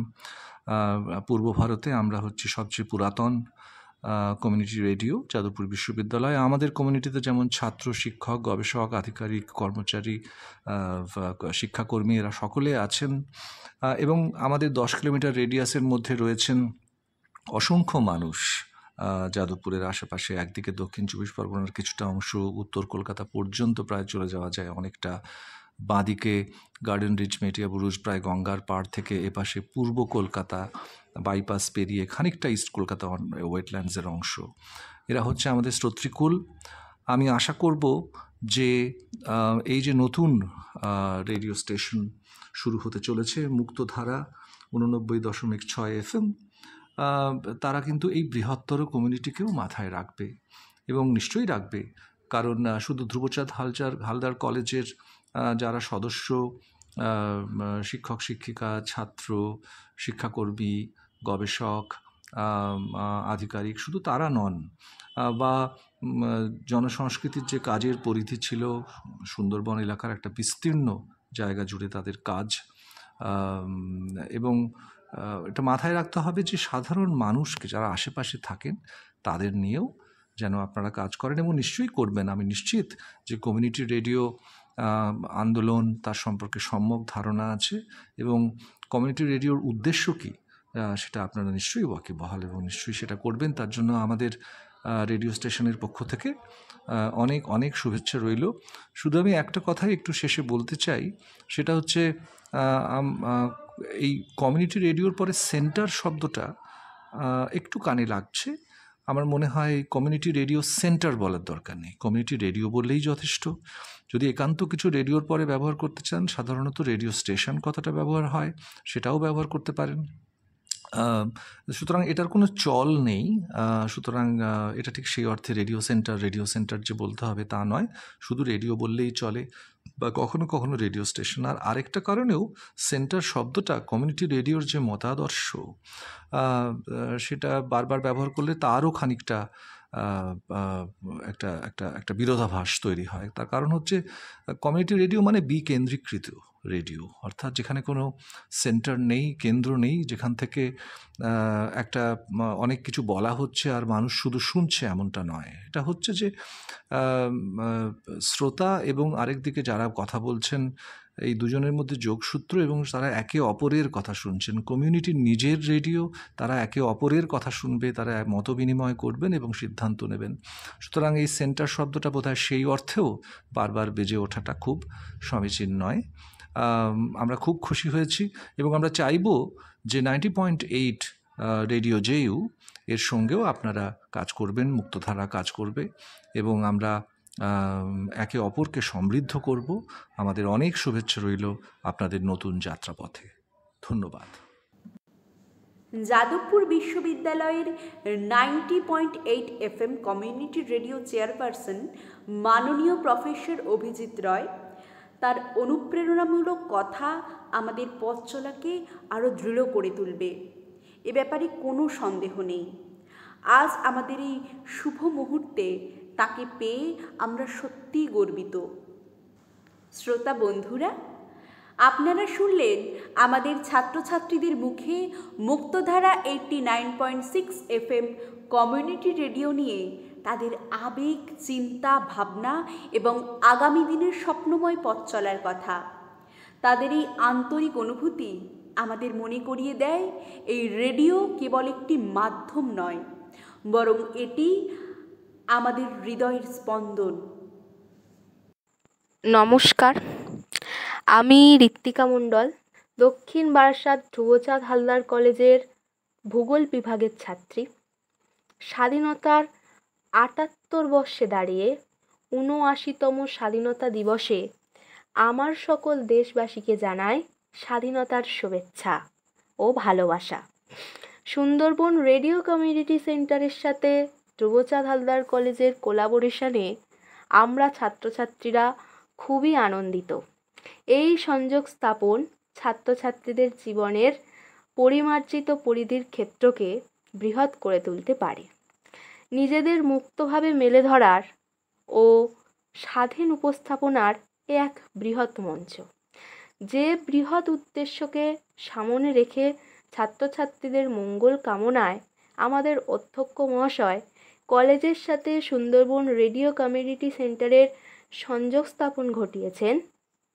পূর্ব ভারতে। আমরা হচ্ছে সবচেয়ে পুরাতন কমিউনিটি রেডিও, যাদবপুর বিশ্ববিদ্যালয়। আমাদের কমিউনিটিতে যেমন ছাত্র, শিক্ষক, গবেষক, আধিকারিক, কর্মচারী, শিক্ষাকর্মী, এরা সকলে আছেন। এবং আমাদের 10 কিলোমিটার রেডিয়াসের মধ্যে রয়েছেন অসংখ্য মানুষ যাদবপুরের আশেপাশে। একদিকে দক্ষিণ 24 পরগনার কিছুটা অংশ, উত্তর কলকাতা পর্যন্ত প্রায় চলে যাওয়া যায় অনেকটা। বাঁদিকে গার্ডেন রিচ, মেটিয়া বুরুজ, প্রায় গঙ্গার পাড় থেকে এপাশে পূর্ব কলকাতা বাইপাস পেরিয়ে খানিকটা ইস্ট কলকাতা ওয়েটল্যান্ডসের অংশ। এরা হচ্ছে আমাদের শ্রোতৃকুল। আমি আশা করব যে এই যে নতুন রেডিও স্টেশন শুরু হতে চলেছে, মুক্তধারা 89.6 FM, তারা কিন্তু এই বৃহত্তর কমিউনিটিকেও মাথায় রাখবে এবং নিশ্চয়ই রাখবে। কারণ শুধু ধ্রুবচাঁদ হালদার কলেজের যারা সদস্য, শিক্ষক, শিক্ষিকা, ছাত্র, শিক্ষাকর্মী, গবেষক, আধিকারিক, শুধু তারা নন। বা জনসংস্কৃতির যে কাজের পরিধি ছিল, সুন্দরবন এলাকার একটা বিস্তীর্ণ জায়গা জুড়ে তাদের কাজ। এবং এটা মাথায় রাখতে হবে যে সাধারণ মানুষকে, যারা আশেপাশে থাকেন, তাদের নিয়েও যেন আপনারা কাজ করেন এবং নিশ্চয়ই করবেন। আমি নিশ্চিত যে কমিউনিটি রেডিও আন্দোলন, তার সম্পর্কে সম্যক ধারণা আছে এবং কমিউনিটি রেডিওর উদ্দেশ্য কী সেটা আপনারা নিশ্চয়ই ওয়াকিবহাল এবং নিশ্চয়ই সেটা করবেন। তার জন্য আমাদের রেডিও স্টেশনের পক্ষ থেকে অনেক অনেক শুভেচ্ছা রইল। শুধু আমি একটা কথাই একটু শেষে বলতে চাই, সেটা হচ্ছে এই কমিউনিটি রেডিওর পরে সেন্টার শব্দটা একটু কানে লাগছে। আমার মনে হয় কমিউনিটি রেডিও সেন্টার বলার দরকার নেই, কমিউনিটি রেডিও বললেই যথেষ্ট। যদি একান্ত কিছু রেডিওর পরে ব্যবহার করতে চান, সাধারণত রেডিও স্টেশন কথাটা ব্যবহার হয়, সেটাও ব্যবহার করতে পারেন। সুতরাং এটার কোনো চল নেই। সুতরাং এটা ঠিক সেই অর্থে রেডিও সেন্টার যে বলতে হবে তা নয়, শুধু রেডিও বললেই চলে, বা কখনো কখনো রেডিও স্টেশন। আর আরেকটা কারণেও সেন্টার শব্দটা কমিউনিটি রেডিওর যে মতাদর্শ সেটা বারবার ব্যবহার করলে তারও খানিকটা একটা একটা একটা বিরোধাভাস তৈরি হয়। তার কারণ হচ্ছে কমিউনিটি রেডিও মানে বিকেন্দ্রীকৃত রেডিও, অর্থাৎ যেখানে কোনো সেন্টার নেই, কেন্দ্র নেই, যেখান থেকে একটা অনেক কিছু বলা হচ্ছে আর মানুষ শুধু শুনছে, এমনটা নয়। এটা হচ্ছে যে শ্রোতা এবং আরেকদিকে যারা কথা বলছেন, এই দুজনের মধ্যে যোগসূত্র, এবং তারা একে অপরের কথা শুনছেন। কমিউনিটির নিজের রেডিও, তারা একে অপরের কথা শুনবে, তারা মত বিনিময় করবেন এবং সিদ্ধান্ত নেবেন। সুতরাং এই সেন্টার শব্দটা বোধহয় সেই অর্থেও বারবার বেজে ওঠাটা খুব সমীচীন নয়। আমরা খুব খুশি হয়েছি এবং আমরা চাইব যে 90.8 রেডিও জেইউ এর সঙ্গেও আপনারা কাজ করবেন, মুক্তধারা কাজ করবে, এবং আমরা একে অপরকে সমৃদ্ধ করব। আমাদের অনেক শুভেচ্ছা রইল আপনাদের নতুন যাত্রাপথে। ধন্যবাদ। যাদবপুর বিশ্ববিদ্যালয়ের 90.8 FM কমিউনিটি রেডিও চেয়ারপারসন মাননীয় প্রফেসর অভিজিৎ রয় তার অনুপ্রেরণামূলক কথা আমাদের পথ চলাকে আরও দৃঢ় করে তুলবে, এ ব্যাপারে কোনো সন্দেহ নেই। আজ আমাদের এই শুভ মুহূর্তে তাকে পেয়ে আমরা সত্যিই গর্বিত। শ্রোতা বন্ধুরা, আপনারা শুনলেন আমাদের ছাত্রছাত্রীদের মুখে মুক্তধারা 89.6 FM কমিউনিটি রেডিও নিয়ে তাদের আবেগ, চিন্তা, ভাবনা এবং আগামী দিনের স্বপ্নময় পথ চলার কথা। তাদের এই আন্তরিক অনুভূতি আমাদের মনে করিয়ে দেয় এই রেডিও কেবল একটি মাধ্যম নয়, বরং এটি আমাদের হৃদয়ের স্পন্দন। নমস্কার, আমি ঋত্বিকা মণ্ডল, দক্ষিণ বারাসাত ধ্রুবচাঁদ হালদার কলেজের ভূগোল বিভাগের ছাত্রী। স্বাধীনতার ৭৮ বর্ষে দাঁড়িয়ে ৭৯তম স্বাধীনতা দিবসে আমার সকল দেশবাসীকে জানাই স্বাধীনতার শুভেচ্ছা ও ভালোবাসা। সুন্দরবন রেডিও কমিউনিটি সেন্টারের সাথে ধ্রুবচাঁদ হালদার কলেজের কোলাবোরেশনে আমরা ছাত্রছাত্রীরা খুবই আনন্দিত। এই সংযোগ স্থাপন ছাত্রছাত্রীদের জীবনের পরিমার্জিত পরিধির ক্ষেত্রকে বৃহৎ করে তুলতে পারে। নিজেদের মুক্তভাবে মেলে ধরার ও স্বাধীন উপস্থাপনার এক বৃহৎ মঞ্চ। যে বৃহৎ উদ্দেশ্যকে সামনে রেখে ছাত্রছাত্রীদের মঙ্গল কামনায় আমাদের অধ্যক্ষ মহাশয় কলেজের সাথে সুন্দরবন রেডিও কমিউনিটি সেন্টারের সংযোগ স্থাপন ঘটিয়েছেন,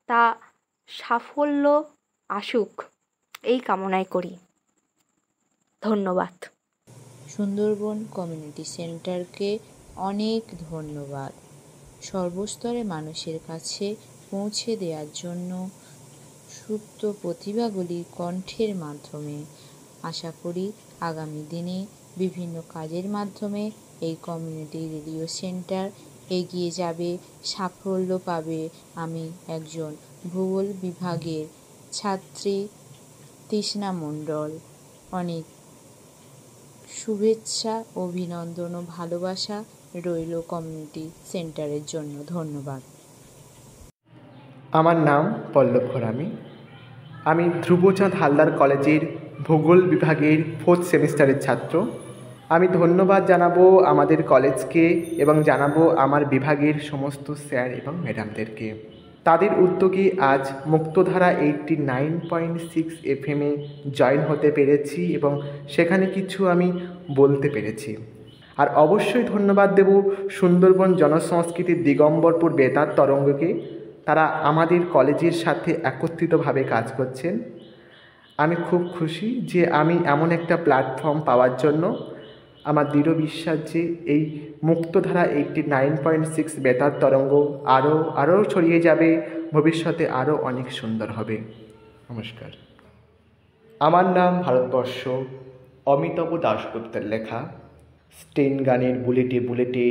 তা সাফল্য আসুক এই কামনাই করি। ধন্যবাদ। সুন্দরবন কমিউনিটি সেন্টারকে অনেক ধন্যবাদ সর্বস্তরে মানুষের কাছে পৌঁছে দেওয়ার জন্য সুপ্ত প্রতিভাগুলি কণ্ঠের মাধ্যমে। আশা করি আগামী দিনে বিভিন্ন কাজের মাধ্যমে এই কমিউনিটি রেডিও সেন্টার এগিয়ে যাবে, সাফল্য পাবে। আমি একজন ভূগোল বিভাগের ছাত্রী তৃষ্ণা মণ্ডল। অনেক শুভেচ্ছা, অভিনন্দন ও ভালোবাসা রইল কমিউনিটি সেন্টারের জন্য। ধন্যবাদ। আমার নাম পল্লব ঘরামি। আমি ধ্রুবচাঁদ হালদার কলেজের ভূগোল বিভাগের 4th সেমিস্টারের ছাত্র। আমি ধন্যবাদ জানাবো আমাদের কলেজকে এবং জানাবো আমার বিভাগের সমস্ত স্যার এবং ম্যাডামদেরকে। তাদের উদ্যোগে আজ মুক্তধারা 89.6 FM জয়েন হতে পেরেছি এবং সেখানে কিছু আমি বলতে পেরেছি। আর অবশ্যই ধন্যবাদ দেব সুন্দরবন জনসংস্কৃতির দিগম্বরপুর বেতার তরঙ্গকে। তারা আমাদের কলেজের সাথে একত্রিতভাবে কাজ করছেন। আমি খুব খুশি যে আমি এমন একটা প্ল্যাটফর্ম পাওয়ার জন্য। আমার দৃঢ় বিশ্বাস যে এই মুক্তধারা 89.6 বেতার তরঙ্গ আরও ছড়িয়ে যাবে, ভবিষ্যতে আরও অনেক সুন্দর হবে। নমস্কার। আমার নাম ভারতবর্ষ, অমিতাভ দাশগুপ্তের লেখা। স্টেন গানের বুলেটে বুলেটে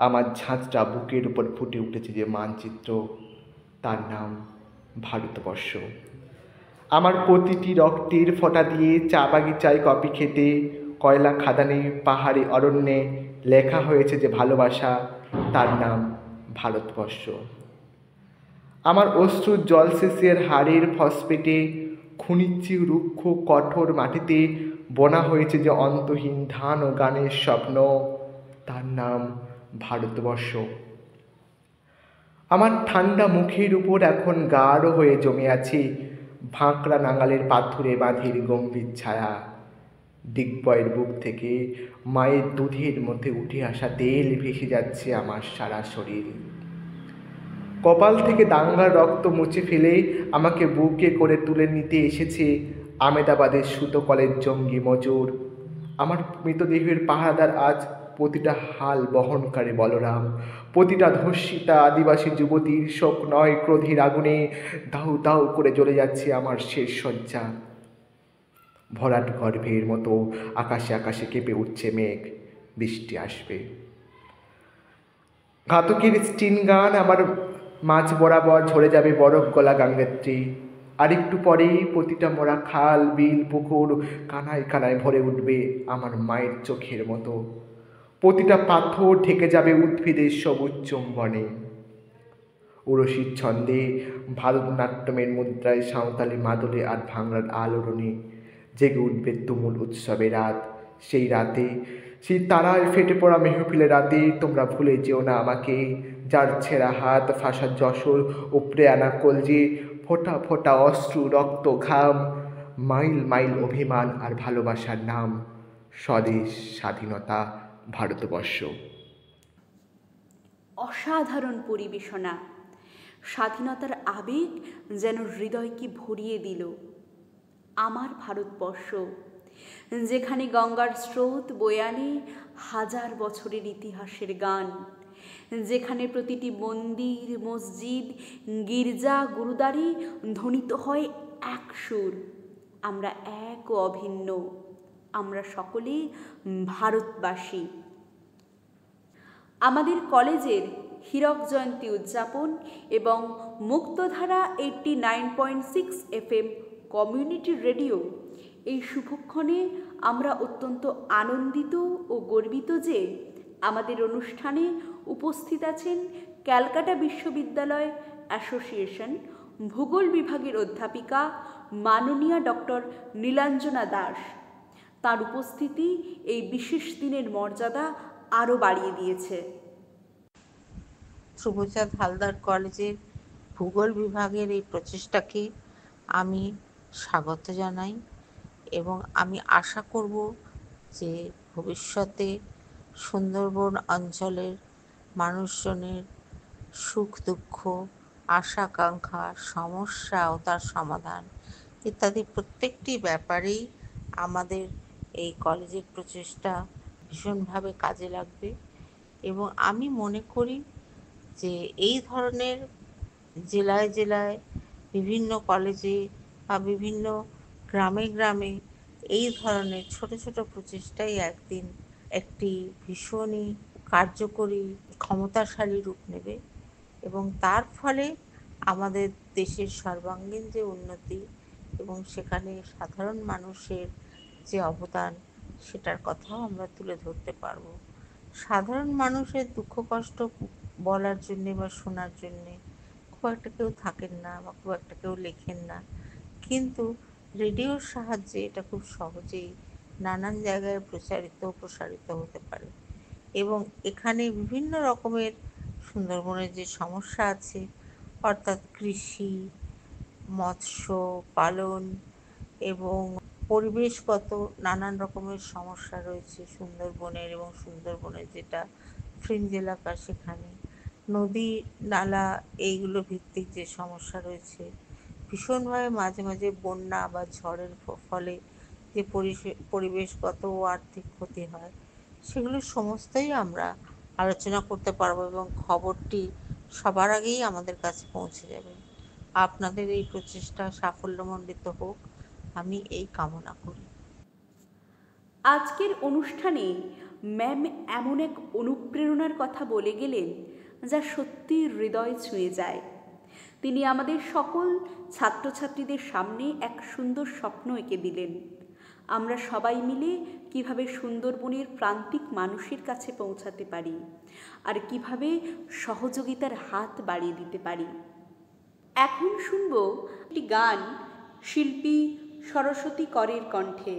আমার ঝাঁঝটা বুকের উপর ফুটে উঠেছে যে মানচিত্র, তার নাম ভারতবর্ষ। আমার প্রতিটি রক্তের ফোঁটা দিয়ে চা বাগিচায় কফি খেতে, কয়লা খাদানে, পাহাড়ে, অরণ্যে লেখা হয়েছে যে ভালোবাসা, তার নাম ভারতবর্ষ। আমার অশ্রুর জলশেষের হাড়ের ফসফেটে, খুনিচ্ছি রুক্ষ কঠোর মাটিতে বোনা হয়েছে যে অন্তহীন ধান ও গানের স্বপ্ন, তার নাম ভারতবর্ষ। আমার ঠান্ডা মুখের উপর এখন গাঢ় হয়ে জমে আছে ভাঁকড়া নাঙালের পাথুরে বাঁধির গম্ভীর ছায়া। দিগ্বয়ের বুক থেকে মায়ের দুধের মধ্যে উঠে আসা তেল ভেসে যাচ্ছে আমার সারা শরীর। কপাল থেকে দাঙ্গার রক্ত মুছে ফেলে আমাকে বুকে করে তুলে নিতে এসেছে আমেদাবাদের সুতোকলের জঙ্গি মজুর। আমার মৃতদেহের পাহারাদার আজ প্রতিটা হাল বহনকারী বলরাম, প্রতিটা ধর্ষিতা আদিবাসী যুবতীর শোক নয় ক্রোধের আগুনে দাউ দাউ করে জ্বলে যাচ্ছে আমার শেষ শয্যা। ভরাট গর্ভের মতো আকাশে আকাশে কেঁপে উঠছে মেঘ, বৃষ্টি আসবে। ঘাতকের স্টিন গান আমার মাঝ বরাবর ঝরে যাবে বরফ গলা গাঙ্গেত্রী। আর একটু পরেই প্রতিটা মোরা খাল, বিল, পুকুর কানায় কানায় ভরে উঠবে আমার মায়ের চোখের মতো। প্রতিটা পাথর ঢেকে যাবে উদ্ভিদের সবুজ চুম্বনে। উরসির ছন্দে, ভারতনাট্যমের মুদ্রায়, সাঁওতালি মাদলে আর ভাঙড়ার আলোড়নে জেগে উঠবে তুমুল উৎসবের রাত। সেই রাতে, সেই তারায় ফেটে পড়া মেহফিলের রাতে তোমরা ভুলে যেও না আমাকে, যার ছেঁড়া হাত, ফাঁসা যশোর, উপড়ে আনা কলজে, ফোঁটা ফোঁটা অশ্রু, রক্ত, ঘাম, মাইল মাইল অভিমান আর ভালোবাসার নাম স্বদেশ, স্বাধীনতা, ভারতবর্ষ। অসাধারণ পরিবেশনা, স্বাধীনতার আবেগ যেন হৃদয়কে ভরিয়ে দিল। আমার ভারতবর্ষ, যেখানে গঙ্গার স্রোত বয়ানে হাজার বছরের ইতিহাসের গান, যেখানে প্রতিটি মন্দির, মসজিদ, গির্জা, গুরুদ্বারে ধ্বনিত হয় এক সুর, আমরা এক ও অভিন্ন, আমরা সকলে ভারতবাসী। আমাদের কলেজের হীরক জয়ন্তী উদযাপন এবং মুক্তধারা 89.6 FM কমিউনিটি রেডিও, এই শুভক্ষণে আমরা অত্যন্ত আনন্দিত ও গর্বিত যে আমাদের অনুষ্ঠানে উপস্থিত আছেন ক্যালকাটা বিশ্ববিদ্যালয় অ্যাসোসিয়েশন ভূগোল বিভাগের অধ্যাপিকা মাননীয়া ডক্টর নীলাঞ্জনা দাস। তার উপস্থিতি এই বিশেষ দিনের মর্যাদা আরও বাড়িয়ে দিয়েছে। ধ্রুবচাঁদ হালদার কলেজের ভূগোল বিভাগের এই প্রচেষ্টাকে আমি স্বাগত জানাই এবং আমি আশা করব যে ভবিষ্যতে সুন্দরবন অঞ্চলের মানুষজনের সুখ দুঃখ, আশা আকাঙ্ক্ষা, সমস্যা ও তার সমাধান ইত্যাদি প্রত্যেকটি ব্যাপারেই আমাদের এই কলেজের প্রচেষ্টা ভীষণভাবে কাজে লাগবে। এবং আমি মনে করি যে এই ধরনের জেলায় জেলায়, বিভিন্ন কলেজে বা বিভিন্ন গ্রামে গ্রামে এই ধরনের ছোট ছোট প্রচেষ্টাই একদিন একটি ভীষণই কার্যকরী, ক্ষমতাশালী রূপ নেবে এবং তার ফলে আমাদের দেশের সর্বাঙ্গীন যে উন্নতি এবং সেখানে সাধারণ মানুষের যে অবদান, সেটার কথাও আমরা তুলে ধরতে পারবো। সাধারণ মানুষের দুঃখ কষ্ট বলার জন্যে বা শোনার জন্যে খুব একটা কেউ থাকেন না বা খুব একটা কেউ লেখেন না, কিন্তু রেডিওর সাহায্যে এটা খুব সহজেই নানান জায়গায় প্রসারিত হতে পারে এবং এখানে বিভিন্ন রকমের সুন্দরবনের যে সমস্যা আছে, অর্থাৎ কৃষি, মৎস্য পালন এবং পরিবেশগত নানান রকমের সমস্যা রয়েছে সুন্দরবনের, এবং সুন্দরবনের যেটা ফ্রিঞ্জ এলাকা সেখানে নদী নালা এইগুলো ভিত্তিক যে সমস্যা রয়েছে, ভীষণভাবে মাঝে মাঝে বন্যা বা ঝড়ের ফলে যে পরিবেশগত ও আর্থিক ক্ষতি হয়, সেগুলি সমস্তই আমরা আলোচনা করতে পারবো এবং খবরটি সবার আগেই আমাদের কাছে পৌঁছে যাবে। আপনাদের এই প্রচেষ্টা সাফল্যমণ্ডিত হোক, আমি এই কামনা করি। আজকের অনুষ্ঠানে ম্যাম এমন এক অনুপ্রেরণার কথা বলে গেলেন যা সত্যি হৃদয় ছুঁয়ে যায়। তিনি আমাদের সকল ছাত্রছাত্রীদের সামনে এক সুন্দর স্বপ্ন এঁকে দিলেন। আমরা সবাই মিলে কিভাবে সুন্দরবনের প্রান্তিক মানুষের কাছে পৌঁছাতে পারি আর কিভাবে সহযোগিতার হাত বাড়িয়ে দিতে পারি। এখন শুনব একটি গান শিল্পী সরস্বতী করের কণ্ঠে।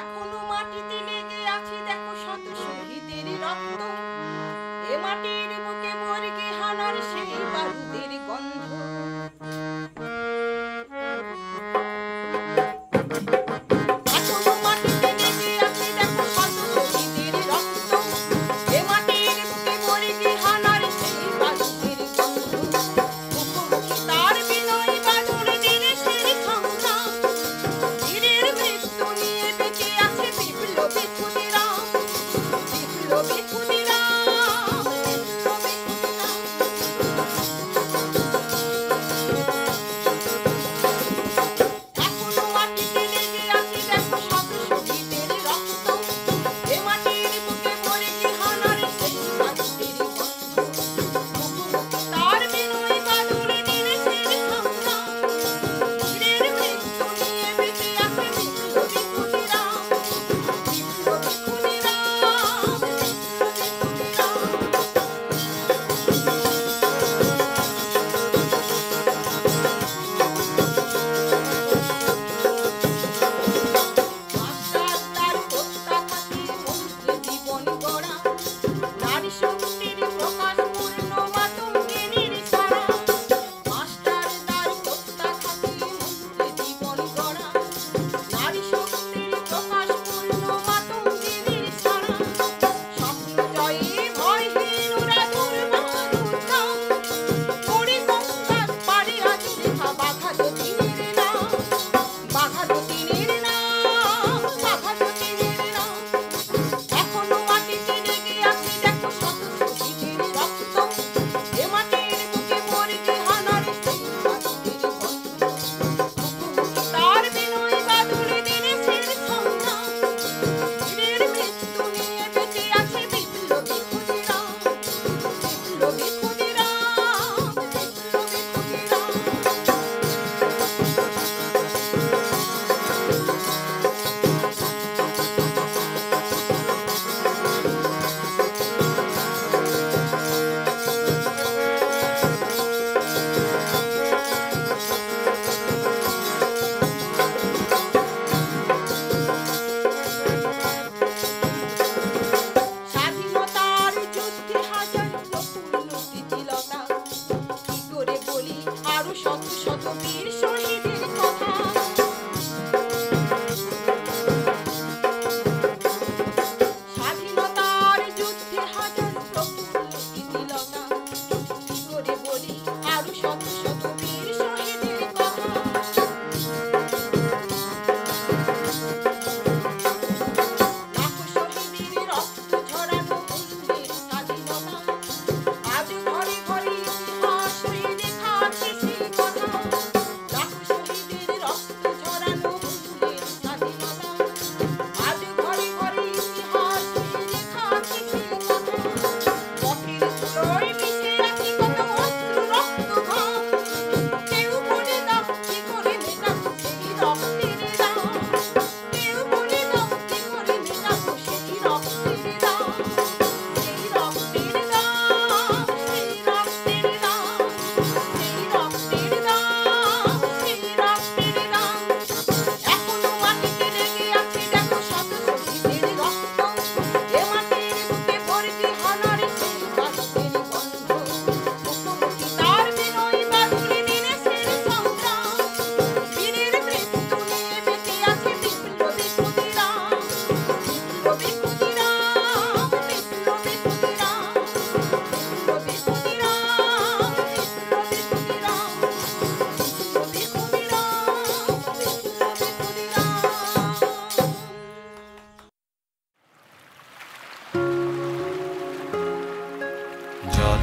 এখনো মাটিতে লেগে আছে দেখো শত শহীদের রক্ত, এ মাটির বুকে মরগে হানার সেই বারুদের গন্ধ। এখনো মাটিতে লেগে আছে দেখো শত শহীদের রক্ত, এ মাটির বুকে মরগে হানার সেই বারুদের গন্ধ। মুখোমুখি তার বিনয় বাদুর দিনেশের সংগ্রাম, বীরের মৃত্যু নিয়ে বেঁচে আছে বিপ্লবী ক্ষুদিরাম, বিপ্লবী ক্ষুদিরাম।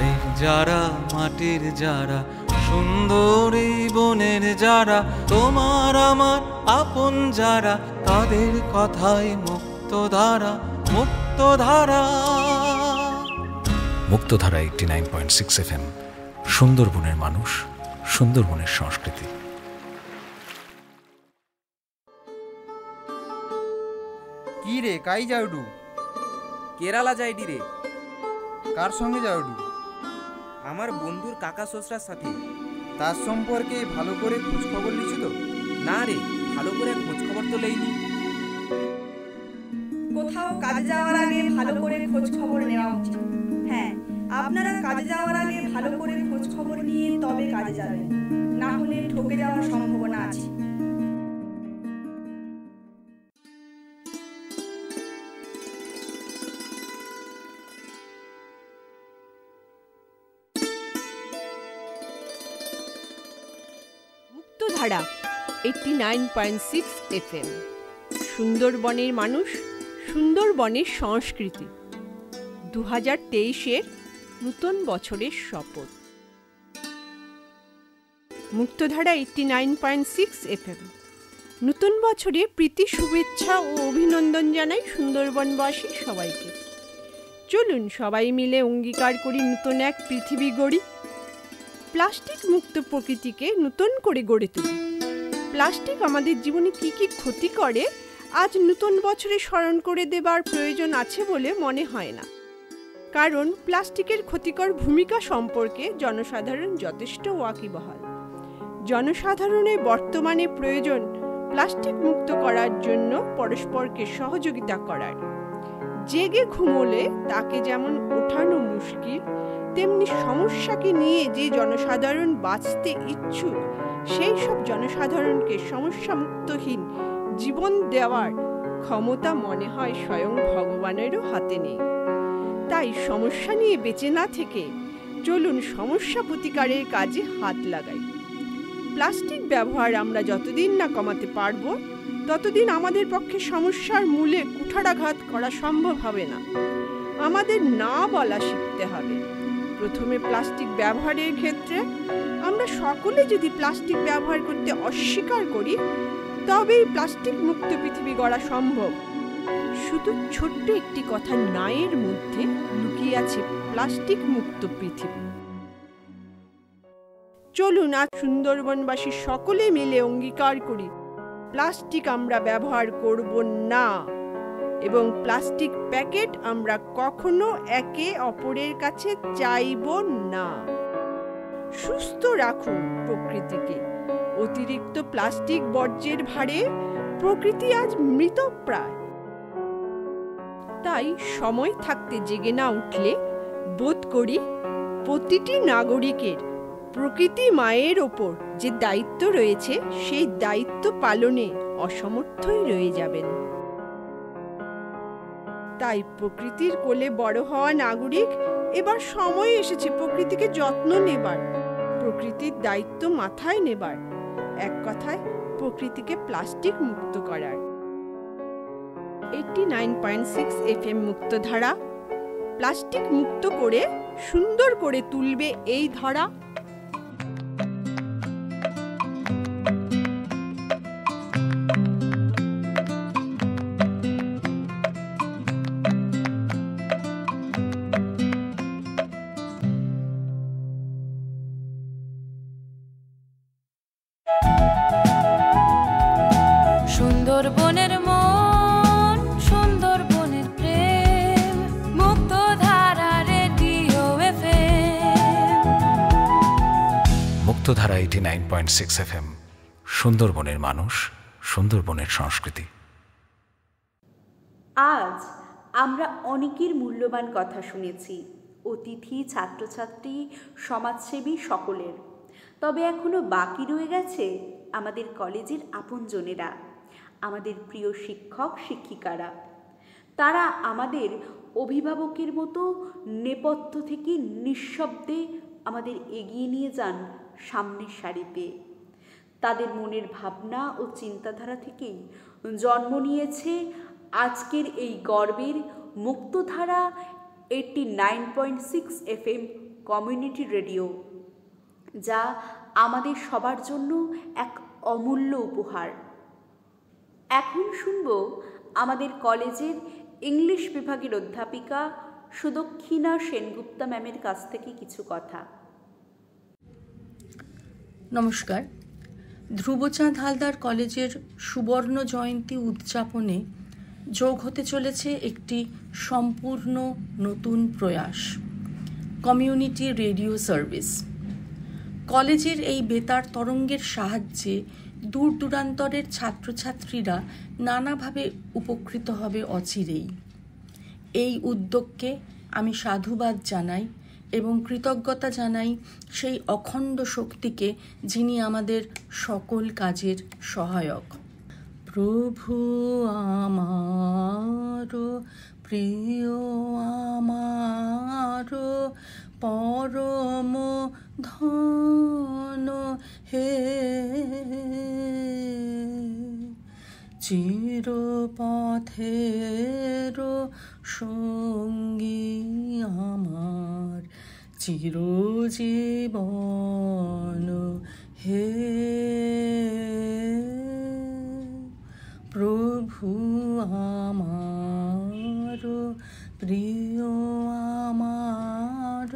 প্রাণের যারা, মাটির যারা, সুন্দরী বনের যারা, তোমার আমার আপন যারা, তাদের কথাই মুক্তধারা, মুক্তধারা। মুক্তধারা 89.6 FM, সুন্দরবনের মানুষ, সুন্দরবনের সংস্কৃতি। কি রে, কাই যাওডু? কেরালা যাইডি রে। কার সঙ্গে যাওডু? আমার বন্ধুর কাকা শ্বশুরার সাথে। তার সম্পর্কে ভালো করে খোঁজ খবর নিচ্ছি তো? না রে, ভালো করে খোঁজ খবর তো লইনি। কোথাও কাজে যাওয়ার আগে ভালো করে খোঁজ খবর নেওয়া উচিত। হ্যাঁ, আপনারা কাজে যাওয়ার আগে ভালো করে খোঁজ খবর নিয়ে তবে কাজে যাবেন, না হলে ঠকে যাওয়ার সম্ভাবনা আছে। মুক্তধারা 89.6 FM, সুন্দরবনের মানুষ, সুন্দরবনের সংস্কৃতি। 2023-এর নূতন বছরের শপথ। মুক্তধারা 89.6 FM নূতন বছরে প্রীতি, শুভেচ্ছা ও অভিনন্দন জানাই সুন্দরবনবাসী সবাইকে। চলুন সবাই মিলে অঙ্গীকার করি নূতন এক পৃথিবী গড়ি। প্লাস্টিক মুক্ত প্রকৃতিকে নূতন করে গড়ে তুলি। প্লাস্টিক আমাদের জীবনে কি কি ক্ষতি করে আজ নূতন বছরে স্মরণ করে দেবার প্রয়োজন আছে বলে মনে হয় না, কারণ প্লাস্টিকের ক্ষতিকর ভূমিকা সম্পর্কে জনসাধারণ যথেষ্ট ওয়াকিবহাল। জনসাধারণের বর্তমানে প্রয়োজন প্লাস্টিক মুক্ত করার জন্য পরস্পরকে সহযোগিতা করার। জেগে ঘুমোলে তাকে যেমন ওঠানো মুশকিল, তেমনি সমস্যাকে নিয়ে যে জনসাধারণ বাঁচতে ইচ্ছুক সেই সব জনসাধারণকে সমস্যা মুক্তহীন জীবন দেওয়ার ক্ষমতা মনে হয় স্বয়ং ভগবানেরও হাতে নেই। তাই সমস্যা নিয়ে বেঁচে না থেকে চলুন সমস্যা প্রতিকারের কাজে হাত লাগাই। প্লাস্টিক ব্যবহার আমরা যতদিন না কমাতে পারব ততদিন আমাদের পক্ষে সমস্যার মূলে কুঠারাঘাত করা সম্ভব হবে না। আমাদের না বলা শিখতে হবে। প্রথমে প্লাস্টিক ব্যবহারের ক্ষেত্রে আমরা সকলে যদি প্লাস্টিক ব্যবহার করতে অস্বীকার করি তবেই প্লাস্টিক মুক্ত পৃথিবী গড়া সম্ভব। শুধু ছোট্ট একটি কথা নায়ের মধ্যে লুকিয়ে আছে প্লাস্টিক মুক্ত পৃথিবী। চলুন আজ সুন্দরবনবাসী সকলে মিলে অঙ্গীকার করি প্লাস্টিক আমরা ব্যবহার করব না এবং প্লাস্টিক প্যাকেট আমরা কখনো একে অপরের কাছে চাইব না। সুস্থ রাখুন প্রকৃতিকে। অতিরিক্ত প্লাস্টিক বর্জ্যের ভারে প্রকৃতি আজ মৃতপ্রায়। তাই সময় থাকতে জেগে না উঠলে বোধ করি প্রতিটি নাগরিকের প্রকৃতি মায়ের ওপর যে দায়িত্ব রয়েছে সেই দায়িত্ব পালনে অসমর্থই রয়ে যাবেন। তাই প্রকৃতির কোলে বড় হওয়া নাগরিক এবার সময় এসেছে প্রকৃতিকে যত্ন নেবার, প্রকৃতির দায়িত্ব মাথায় নেবার, এক কথায় প্রকৃতিকে প্লাস্টিক মুক্ত করার। 89.6 FM মুক্তধারা প্লাস্টিক মুক্ত করে সুন্দর করে তুলবে এই ধরা। সুন্দরবনের মন, সুন্দরবনের প্রেম, মুক্তধারা রেডিও FM। মুক্তধারা 89.6 FM, সুন্দরবনের মানুষ, সুন্দরবনের সংস্কৃতি। আজ আমরা অনেকের মূল্যবান কথা শুনেছি, অতিথি, ছাত্রছাত্রী, সমাজসেবী সকলের। তবে এখনো বাকি রয়ে গেছে আমাদের কলেজের আপনজনেরা, আমাদের প্রিয় শিক্ষক শিক্ষিকারা। তারা আমাদের অভিভাবকের মতো নেপথ্য থেকে নিঃশব্দে আমাদের এগিয়ে নিয়ে যান সামনের সারিতে। তাদের মনের ভাবনা ও চিন্তাধারা থেকেই জন্ম নিয়েছে আজকের এই গর্বের মুক্তধারা 89.6 FM কমিউনিটি রেডিও, যা আমাদের সবার জন্য এক অমূল্য উপহার। এখন শুনব আমাদের কলেজের ইংলিশ বিভাগের অধ্যাপিকা সুদক্ষিণা সেনগুপ্তা ম্যামের কাছ থেকে কিছু কথা। নমস্কার। ধ্রুবচাঁদ হালদার কলেজের সুবর্ণ জয়ন্তী উদযাপনে যোগ হতে চলেছে একটি সম্পূর্ণ নতুন প্রয়াস, কমিউনিটি রেডিও সার্ভিস। কলেজের এই বেতার তরঙ্গের সাহায্যে দূর দূরান্তরের ছাত্রছাত্রীরা নানাভাবে উপকৃত হবে অচিরেই। এই উদ্যোগকে আমি সাধুবাদ জানাই এবং কৃতজ্ঞতা জানাই সেই অখণ্ড শক্তিকে, যিনি আমাদের সকল কাজের সহায়ক। প্রভু আমার প্রিয়, আমার পরম ধন হে, চিরপথের সঙ্গী আমার, চিরজীবন হে প্রভু আমার প্রিয়, আমার।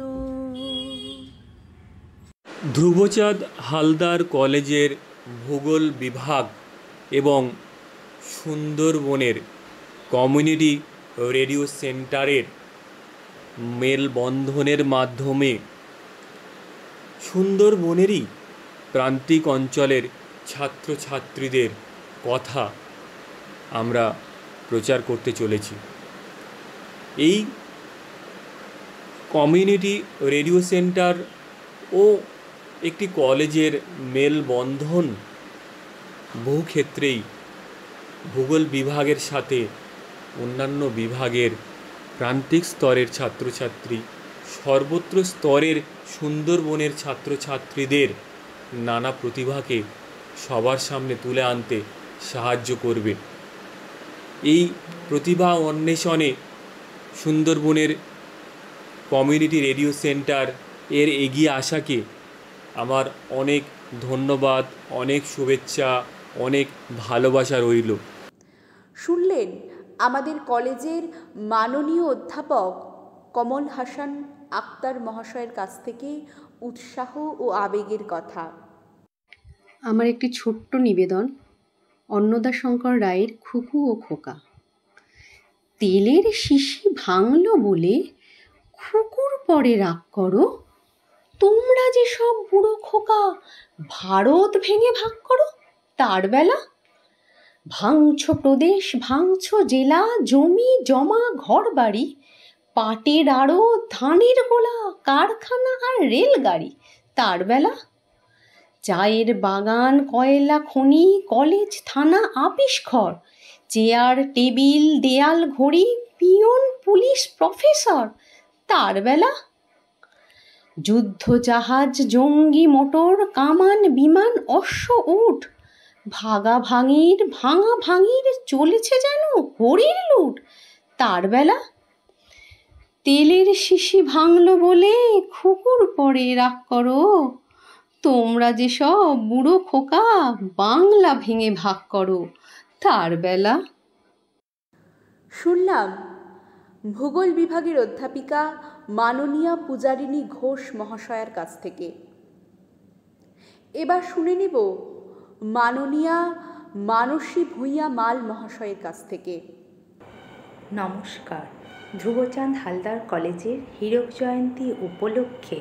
ধ্রুবচাঁদ হালদার কলেজের ভূগোল বিভাগ এবং সুন্দরবনের কমিউনিটি রেডিও সেন্টারের মেলবন্ধনের মাধ্যমে সুন্দরবনেরই প্রান্তিক অঞ্চলের ছাত্রছাত্রীদের কথা আমরা প্রচার করতে চলেছি। এই কমিউনিটি রেডিও সেন্টার ও একটি কলেজের মেলবন্ধন বহু ক্ষেত্রেই ভূগোল বিভাগের সাথে অন্যান্য বিভাগের প্রান্তিক স্তরের ছাত্রছাত্রী, সর্বত্র স্তরের সুন্দরবনের ছাত্রছাত্রীদের নানা প্রতিভাকে সবার সামনে তুলে আনতে সাহায্য করবে। এই প্রতিভা অন্বেষণে সুন্দরবনের কমিউনিটি রেডিও সেন্টার এর এগিয়ে আসাকে আমার অনেক ধন্যবাদ, অনেক শুভেচ্ছা, অনেক ভালোবাসা রইল। শুনলেন আমাদের কলেজের মাননীয় অধ্যাপক কমল হাসান আক্তার মহাশয়ের কাছ থেকে উৎসাহ ও আবেগের কথা। আমার একটি ছোট্ট নিবেদন অন্নদাশঙ্কর রায়ের খুকু ও খোকা। তেলের শিশি ভাঙলো বলে খুকুর পরে রাগ করো, তোমরা যে সব বুড়ো খোকা ভারত ভেঙে ভাগ করো। তার বেলা ভাঙছ প্রদেশ, ভাঙছ জেলা, জমি জমা ঘর বাড়ি, পাটের আড়ো, ধানের গোলা, কারখানা আর রেলগাড়ি। তার বেলা চায়ের বাগান, কয়লা খনি, কলেজ, থানা, আপিস ঘর, চেয়ার টেবিল, দেয়াল ঘড়ি, পিয়ন, পুলিশ, প্রফেসর। তার বেলা যুদ্ধ জাহাজ, জঙ্গি মোটর, কামান, বিমান, অশ্ব, উট, ভাঙা ভাঙির চলেছে যেন হরির লুট। তার বেলা তেলের শিশি ভাঙলো বলে খুকুর পরে রাগ করো, তোমরা যে সব বুড়ো খোকা বাংলা ভেঙে ভাগ করো। তার বেলা শুনলাম ভূগোল বিভাগের অধ্যাপিকা মাননীয়া পূজারিণী ঘোষ মহাশয়ার কাছ থেকে। এবার শুনে নিব মাননীয়া মানসী ভূঁইয়া মাল মহাশয়ের কাছ থেকে। নমস্কার। ধ্রুবচাঁদ হালদার কলেজের হীরক জয়ন্তী উপলক্ষে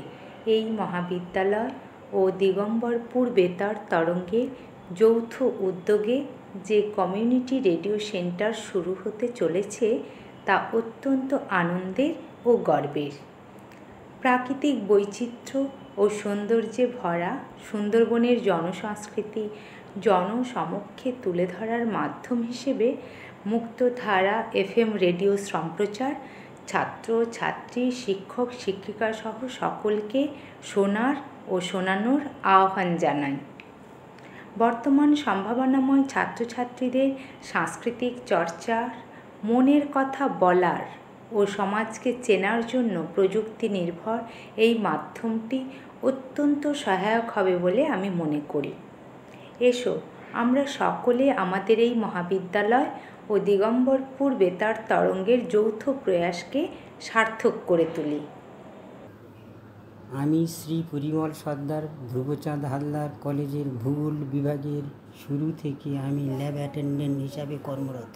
এই মহাবিদ্যালয় ও দিগম্বরপুর বেতার তরঙ্গের যৌথ উদ্যোগে যে কমিউনিটি রেডিও সেন্টার শুরু হতে চলেছে তা অত্যন্ত আনন্দের ও গর্বের। প্রাকৃতিক বৈচিত্র্য ও সৌন্দর্যে ভরা সুন্দরবনের জনসংস্কৃতি জনসমক্ষে তুলে ধরার মাধ্যম হিসেবে মুক্তধারা FM রেডিও সম্প্রচার ছাত্র ছাত্রী, শিক্ষক শিক্ষিকা সহ সকলকে শোনার ও শোনানোর আহ্বান জানাই। বর্তমান সম্ভাবনাময় ছাত্রছাত্রীদের সাংস্কৃতিক চর্চার, মনের কথা বলার ও সমাজকে চেনার জন্য প্রযুক্তি নির্ভর এই মাধ্যমটি অত্যন্ত সহায়ক হবে বলে আমি মনে করি। এসো আমরা সকলে আমাদের এই মহাবিদ্যালয় ও দিগম্বরপুর বেতার তরঙ্গের যৌথ প্রয়াসকে সার্থক করে তুলি। আমি শ্রী পরিমল সর্দার ধ্রুবচাঁদ হালদার কলেজের ভূগোল বিভাগের শুরু থেকে আমি ল্যাব অ্যাটেন্ডেন্ট হিসাবে কর্মরত।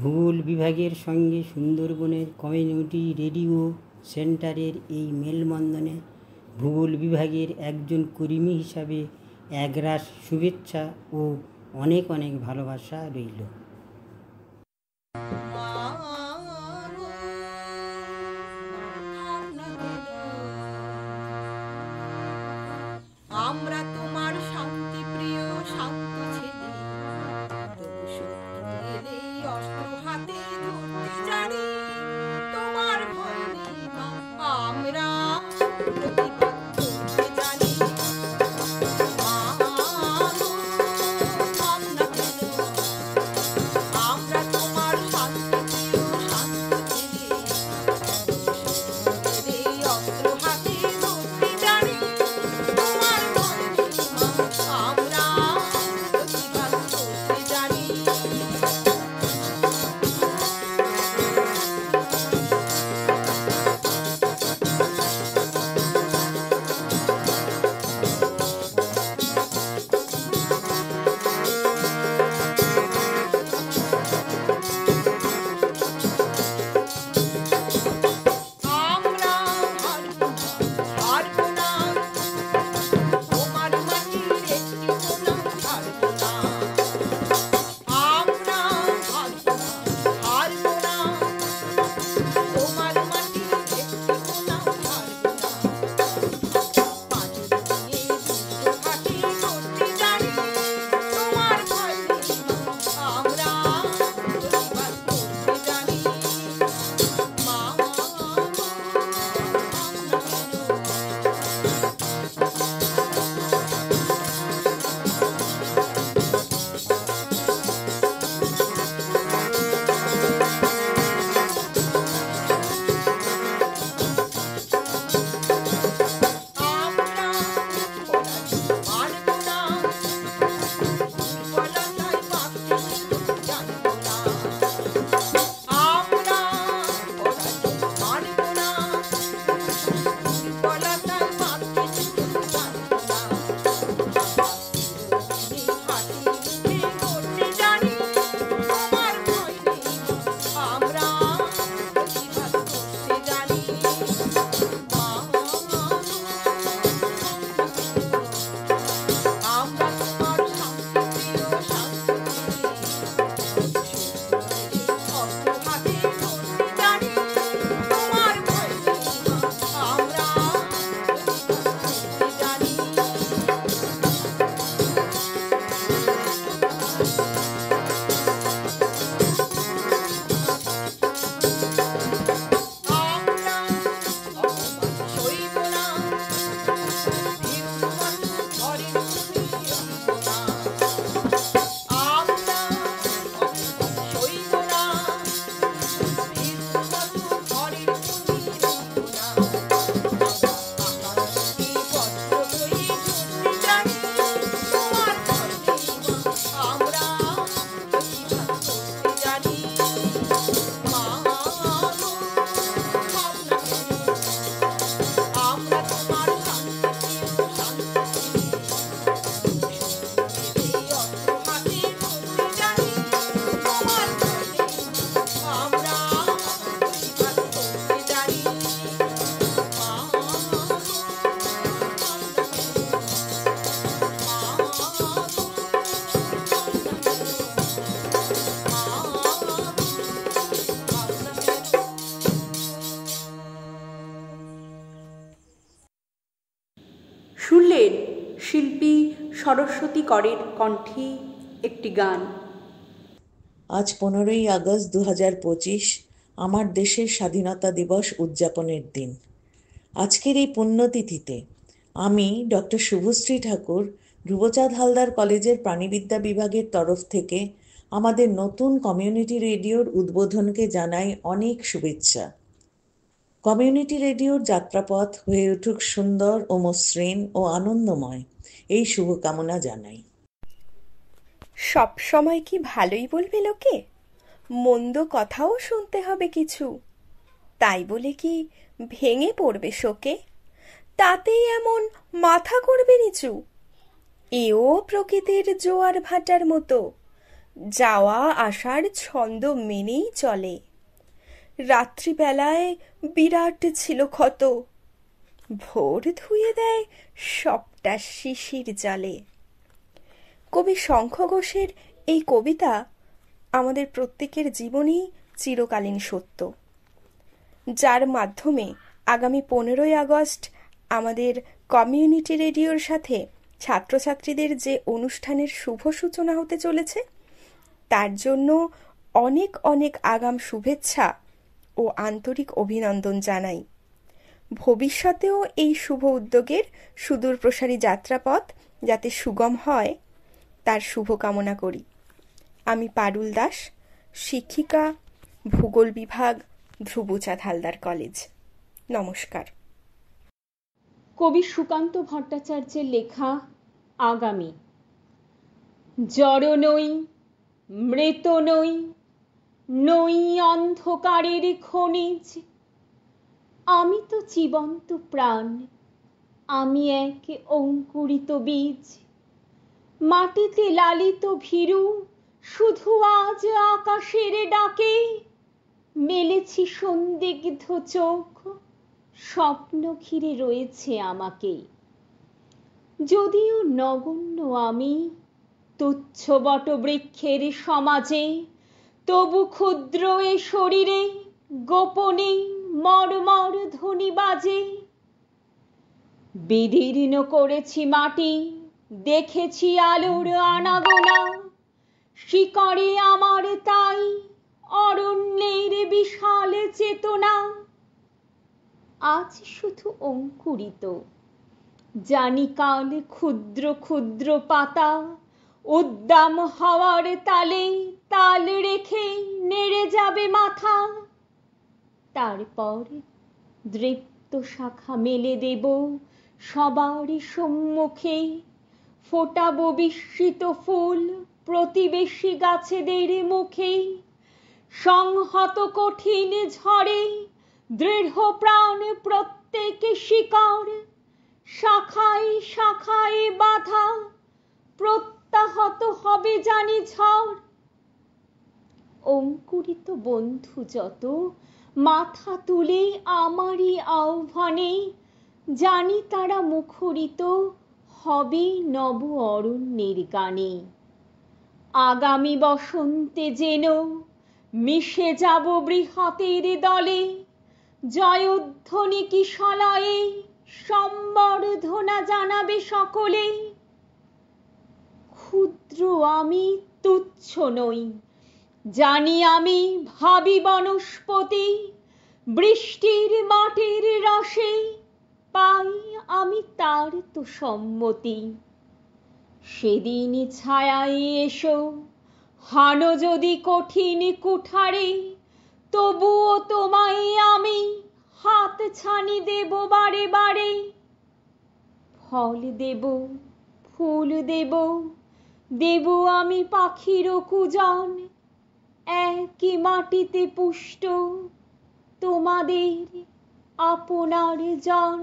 ভূগোল বিভাগের সঙ্গে সুন্দরবনের কমিউনিটি রেডিও সেন্টারের এই মেলবন্ধনে ভূগোল বিভাগের একজন কর্মী হিসাবে একরাশ শুভেচ্ছা ও অনেক অনেক ভালোবাসা রইল। আমরা তোমার শান্তি প্রিয় শান্ত ছেলে, তবু শত্রু এলে অস্ত্র হাতে ধরতে জানি, তোমার ভয় নেই মা, আমরা প্রতিবাদ করতে জানি। মা গো, ভাবনা কেন? আমরা তোমার শান্তি প্রিয় শান্ত ছেলে, তবু শত্রু এলে অস্ত্র হাতে ধরতে জানি, তোমার ভয় নেই মা, আমরা প্রতিবাদ করতে জানি। আমরা হারবো না, তোমার মাটির একটি কোণা ছাড়বো না। আমরা হারবো না, তোমার মাটির একটি কোণা ছাড়বো না। পাঁচুর দিয়ে দুটো ঘাটি করতে জানি, তোমার ভয় নেই মা, আমরা প্রতিবাদ করতে জানি। মা মানবো না, দুর্বলতায় বাঁচতে শুধু জানবো না। আমরা মানবো না, দুর্বলতায় বাঁচতে শুধু জানবো না। হাতি মুখে করতে জানি, তোমার ভয় নেই মা, আমরা প্রতিবাদ করতে জানি। মা আমরা তোমার শান্তি প্রিয় শান্ত ছেলে, অস্ত্র হাতে ধরতে জানি, তোমার ভয় নেই মা, আমরা প্রতিবাদ করতে জানি। আমরা সইব না, ভিক্ষুবন্ধু ঘরের কোণে রইব না। আমরা সইব না, ভিক্ষুবন্ধু ঘরের কোণে রইব না। আকাশকে বজ্র হয়ে ঝরতে জানি, তোমার ভয় নেই মা, আমরা প্রতিবাদ করতে জানি। মা গো, ভাবনা কেন? আমরা তোমার শান্তি প্রিয় শান্ত ছেলে, অস্ত্র হাতে ধরতে জানি, তোমার ভয় নেই মা, আমরা প্রতিবাদ করতে জানি। মা গো, ভাবনা কেন? মা গো, ভাবনা কেন? মা গো, ভাবনা কেন? শুনলেন শিল্পী সরস্বতী করের কণ্ঠে একটি গান। আজ 15ই আগস্ট 2025 আমার দেশের স্বাধীনতা দিবস উদযাপনের দিন। আজকের এই পুণ্যতিথিতে আমি ডক্টর শুভশ্রী ঠাকুর ধ্রুবচাঁদ হালদার কলেজের প্রাণীবিদ্যা বিভাগের তরফ থেকে আমাদের নতুন কমিউনিটি রেডিওর উদ্বোধনকে জানাই অনেক শুভেচ্ছা। কমিউনিটি রেডিওর যাত্রাপথ হয়ে উঠুক সুন্দর ও মসৃণ ও আনন্দময়, এই শুভকামনা জানাই। সব সময় কি ভালোই বলবে লোকে? মন্দ কথাও শুনতে হবে কিছু। তাই বলে কি ভেঙে পড়বে শোকে? তাতেই এমন মাথা করবে নিচু? এও প্রকৃতির জোয়ার ভাটার মতো, যাওয়া আসার ছন্দ মেনেই চলে। রাত্রিবেলায় বিরাট ছিল ক্ষত, ভোর ধুয়ে দেয় সবটা শিশির জলে। কবি শঙ্খ ঘোষের এই কবিতা আমাদের প্রত্যেকের জীবনেই চিরকালীন সত্য, যার মাধ্যমে আগামী 15ই আগস্ট আমাদের কমিউনিটি রেডিওর সাথে ছাত্রছাত্রীদের যে অনুষ্ঠানের শুভ সূচনা হতে চলেছে, তার জন্য অনেক অনেক আগাম শুভেচ্ছা ও আন্তরিক অভিনন্দন জানাই। ভবিষ্যতেও এই শুভ উদ্যোগের সুদূর প্রসারী যাত্রাপথ যাতে সুগম হয়, তার শুভকামনা করি। আমি পারুল দাস, শিক্ষিকা, ভূগোল বিভাগ, ধ্রুবচাঁদ হালদার কলেজ। নমস্কার। কবি সুকান্ত ভট্টাচার্যের লেখা আগামী। জড় নই, মৃত নই, নই অন্ধকারের খনিজ, আমি তো জীবন্ত প্রাণ, আমি এক অঙ্কুরিত বীজ। মাটিতে লালিত ভীরু, শুধু আজ আকাশের ডাকে মেলেছি সন্দিগ্ধ চোখ, স্বপ্ন ঘিরে রয়েছে আমাকে। যদিও নগণ্য আমি তুচ্ছ বটবৃক্ষের সমাজে, তবু ক্ষুদ্র এ শরীরে গোপনে মর্মর ধ্বনি বাজে। বিদীর্ণ করেছি মাটি, দেখেছি আলোর আনাগোনা, শিকড়ে আমার তাই অরণ্যের বিশাল চেতনা। আজ শুধু অঙ্কুরিত, জানি কাল ক্ষুদ্র ক্ষুদ্র পাতা উদ্দাম হওয়ার তালে তাল রেখে নেড়ে যাবে মাথা। তারপর দৃপ্ত শাখা মেলে দেব সবার সম্মুখে, ফোটাবো বিস্মিত ফুল প্রতিবেশী গাছেদের মুখে। সংহত কঠিন ঝড়ে দৃঢ় প্রাণ প্রত্যেক শিকড়, শাখায় শাখায় বাধা প্রত্যাহত হবে জানি ঝড়। অঙ্কুরিত বন্ধু যত মাথা তুলে আমারই আহ্বানে, জানি তারা মুখরিত হবে নব অরণ্যের গানে। আগামী বসন্তে যেন মিশে যাব বৃহতের দলে, জয়ধ্বনি কিশলয়ে সম্বর্ধনা জানাবে সকলে। ক্ষুদ্র আমি তুচ্ছ নই, জানি আমি ভাবি বনস্পতি, বৃষ্টির মাটির রসে পাই আমি তার তো সম্মতি। সেদিন ছায়ায় এসো, হানো যদি কঠিন কুঠারে, তবুও তোমায় আমি হাত ছানি দেব বারে বারে। ফল দেব, ফুল দেব, দেব আমি পাখির কুজন, একই মাটিতে পুষ্ট তোমাদের আপনার জন।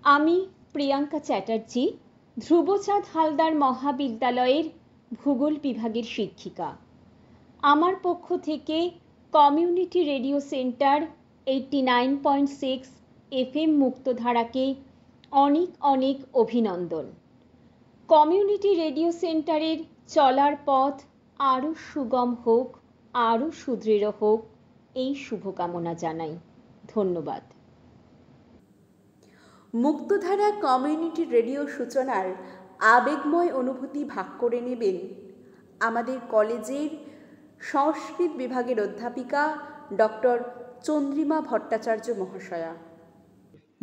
আমি প্রিয়াঙ্কা চ্যাটার্জি, ধ্রুবচাঁদ হালদার মহাবিদ্যালয়ের ভূগোল বিভাগের শিক্ষিকা। আমার পক্ষ থেকে কমিউনিটি রেডিও সেন্টার 89.6 FM মুক্তধারাকে অনেক অনেক অভিনন্দন। কমিউনিটি রেডিও সেন্টারের চলার পথ আরও সুগম হোক, আরও সুদৃঢ় হোক, এই শুভকামনা জানাই। ধন্যবাদ। মুক্তধারা কমিউনিটি রেডিও সূচনার আবেগময় অনুভূতি ভাগ করে নেবেন আমাদের কলেজের সংস্কৃত বিভাগের অধ্যাপিকা ডক্টর চন্দ্রিমা ভট্টাচার্য মহাশয়া।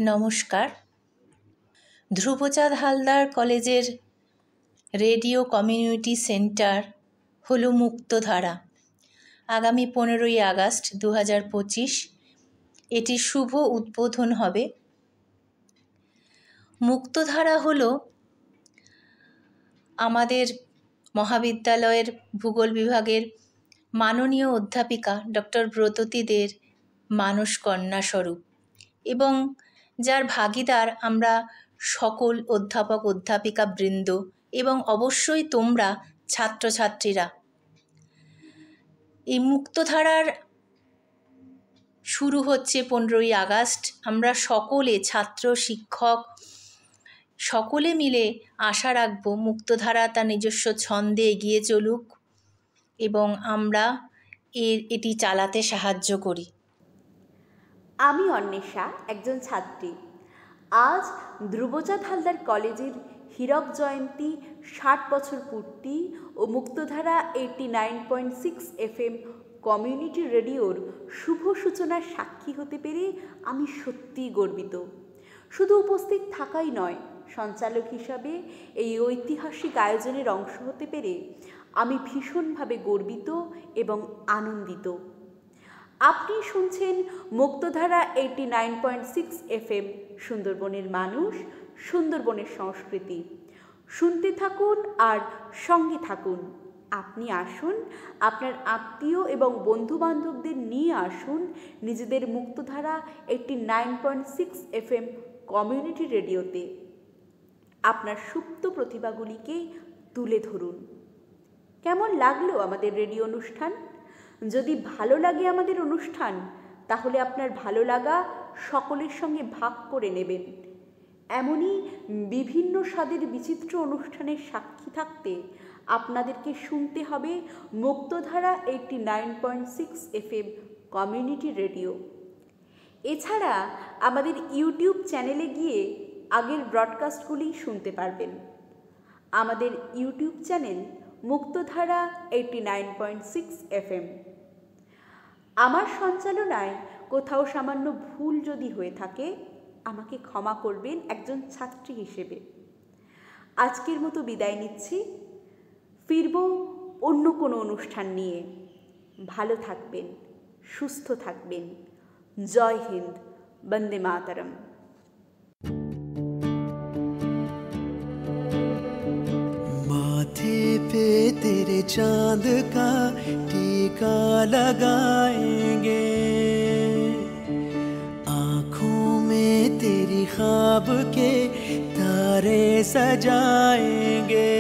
নমস্কার। ধ্রুবচাঁদ হালদার কলেজের রেডিও কমিউনিটি সেন্টার হলো মুক্তধারা। আগামী 15ই আগস্ট 2025 এটির শুভ উদ্বোধন হবে। মুক্তধারা হলো আমাদের মহাবিদ্যালয়ের ভূগোল বিভাগের মাননীয় অধ্যাপিকা ডক্টর ব্রততী দের মানস কন্যা স্বরূপ, এবং যার ভাগীদার আমরা সকল অধ্যাপক অধ্যাপিকা বৃন্দ এবং অবশ্যই তোমরা ছাত্রছাত্রীরা। এই মুক্তধারার শুরু হচ্ছে 15ই আগস্ট। আমরা সকলে ছাত্র শিক্ষক সকলে মিলে আশা রাখব মুক্তধারা তার নিজস্ব ছন্দে এগিয়ে চলুক এবং আমরা এটি চালাতে সাহায্য করি। আমি অন্বেষা, একজন ছাত্রী। আজ ধ্রুবচাঁদ হালদার কলেজের হীরক জয়ন্তী 60 বছর পূর্তি ও মুক্তধারা 89.6 FM কমিউনিটি রেডিওর শুভ সূচনার সাক্ষী হতে পেরে আমি সত্যিই গর্বিত। শুধু উপস্থিত থাকাই নয়, সঞ্চালক হিসাবে এই ঐতিহাসিক আয়োজনের অংশ হতে পেরে আমি ভীষণভাবে গর্বিত এবং আনন্দিত। আপনি শুনছেন মুক্তধারা 89.6 FM, সুন্দরবনের মানুষ, সুন্দরবনের সংস্কৃতি। শুনতে থাকুন আর সঙ্গে থাকুন। আপনি আসুন, আপনার আত্মীয় এবং বন্ধুবান্ধবদের নিয়ে আসুন নিজেদের মুক্তধারা 89.6 FM কমিউনিটি রেডিওতে। আপনার সুপ্ত প্রতিভাগুলিকে তুলে ধরুন। কেমন লাগলো আমাদের রেডিও অনুষ্ঠান? যদি ভালো লাগে আমাদের অনুষ্ঠান, তাহলে আপনার ভালো লাগা সকলের সঙ্গে ভাগ করে নেবেন। এমনই বিভিন্ন স্বাদের বিচিত্র অনুষ্ঠানের সাক্ষী থাকতে আপনাদেরকে শুনতে হবে মুক্তধারা 89.6 FM কমিউনিটি রেডিও। এছাড়া আমাদের ইউটিউব চ্যানেলে গিয়ে আগের ব্রডকাস্টগুলি শুনতে পারবেন। আমাদের ইউটিউব চ্যানেল মুক্তধারা 89.6 FM। আমার সঞ্চালনায় কোথাও সামান্য ভুল যদি হয়ে থাকে আমাকে ক্ষমা করবেন একজন ছাত্রী হিসেবে। আজকের মতো বিদায় নিচ্ছি, ফিরব অন্য কোনো অনুষ্ঠান নিয়ে। ভালো থাকবেন, সুস্থ থাকবেন। জয় হিন্দ, বন্দে মাতরম। माथे पे तेरे चांद का टीका लगाएंगे, आँखों में तेरी ख्वाब के तारे सजाएंगे।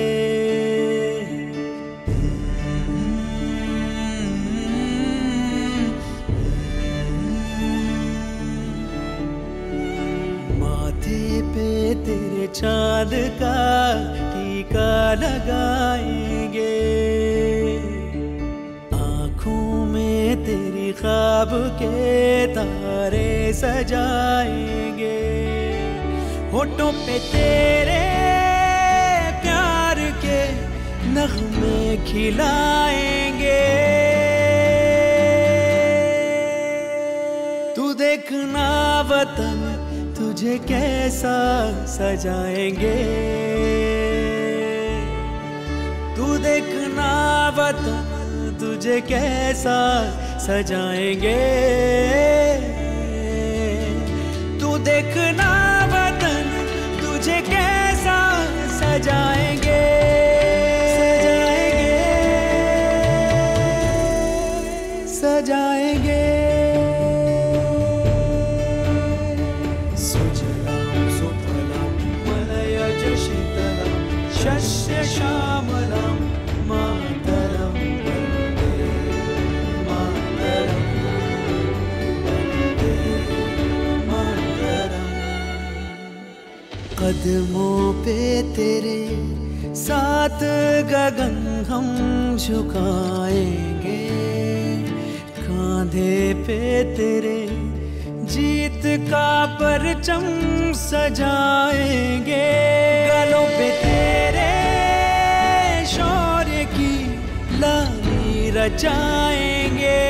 माथे पे तेरे चांद का टीका लगाएंगे, आँखों में तेरी ख्वाब के तारे सजाएंगे। होठों पे तेरे प्यार के नगमे खिलाएंगे। तू देखना वतन तुझे कैसा सजाएंगे, तू देखना वतन तुझे कैसा सजाएंगे। तू देखना वतन तुझे कैसा सजाएंगे, सजाएंगे, सजाएंगे। शस्य श्यामलं मातरं वन्दे मातरं, वन्दे मातरं। कदमों पे तेरे साथ गगन हम झुकाएंगे, कांधे पे तेरे जीत का परचम सजाएंगे। गलों पे तेरे शौर्य की लाली रचाएंगे।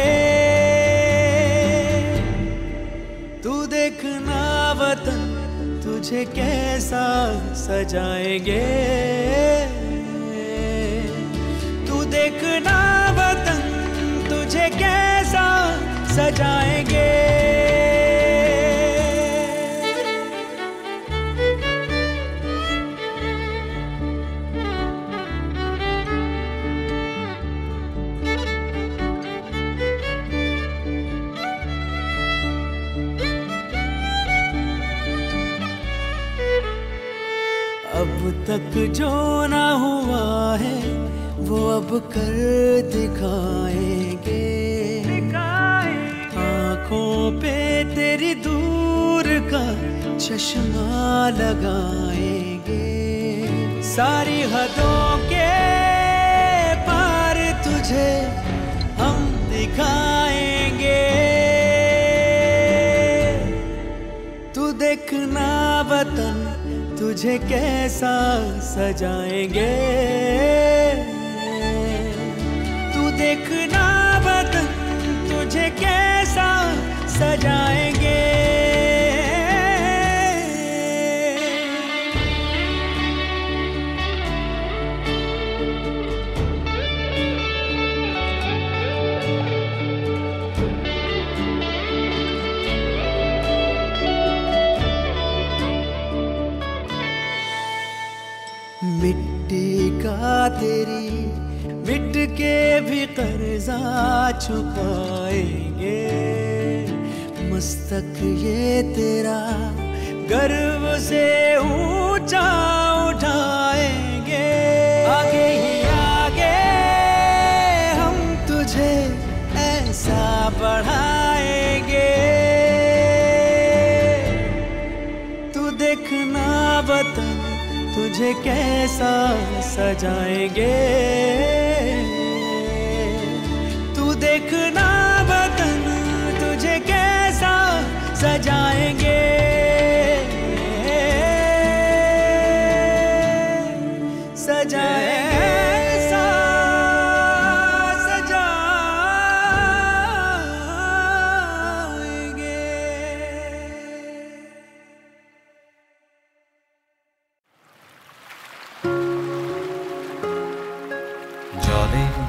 तू देखना वतन तुझे कैसा सजाएंगे। देखना वतन तुझे कैसा सजाएंगे। अब तक जो ना हुआ है वो अब कर दिखाएंगे। आँखों पे तेरी दूर का चश्मा लगाएंगे। सारी हदों के पार तुझे हम दिखाएंगे। तू देखना वतन तुझे कैसा सजाएंगे। तू देखना वतन तुझे कैसा सजाएंगे। मिट्टी का तेरी मिट के भी कर्जा चुकाएंगे। मस्तक ये तेरा गर्व से ऊंचा उठाएंगे। आगे ही आगे हम तुझे ऐसा बढ़ाएंगे। तू देखना वतन तुझे कैसा सजाएंगे। तू देखना वतन तुझे कैसा सजाएंगे। सजाएंगे।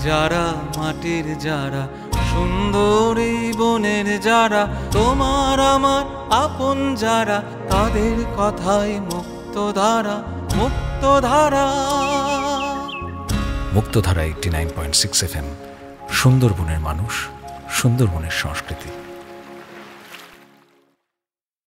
যারা মাটির যারা সুন্দরী বনের যারা তোমার আমার আপন যারা তাদের কথায় মুক্তধারা মুক্তধারা মুক্তধারা 89.6 FM সুন্দরবনের মানুষ সুন্দরবনের সংস্কৃতি।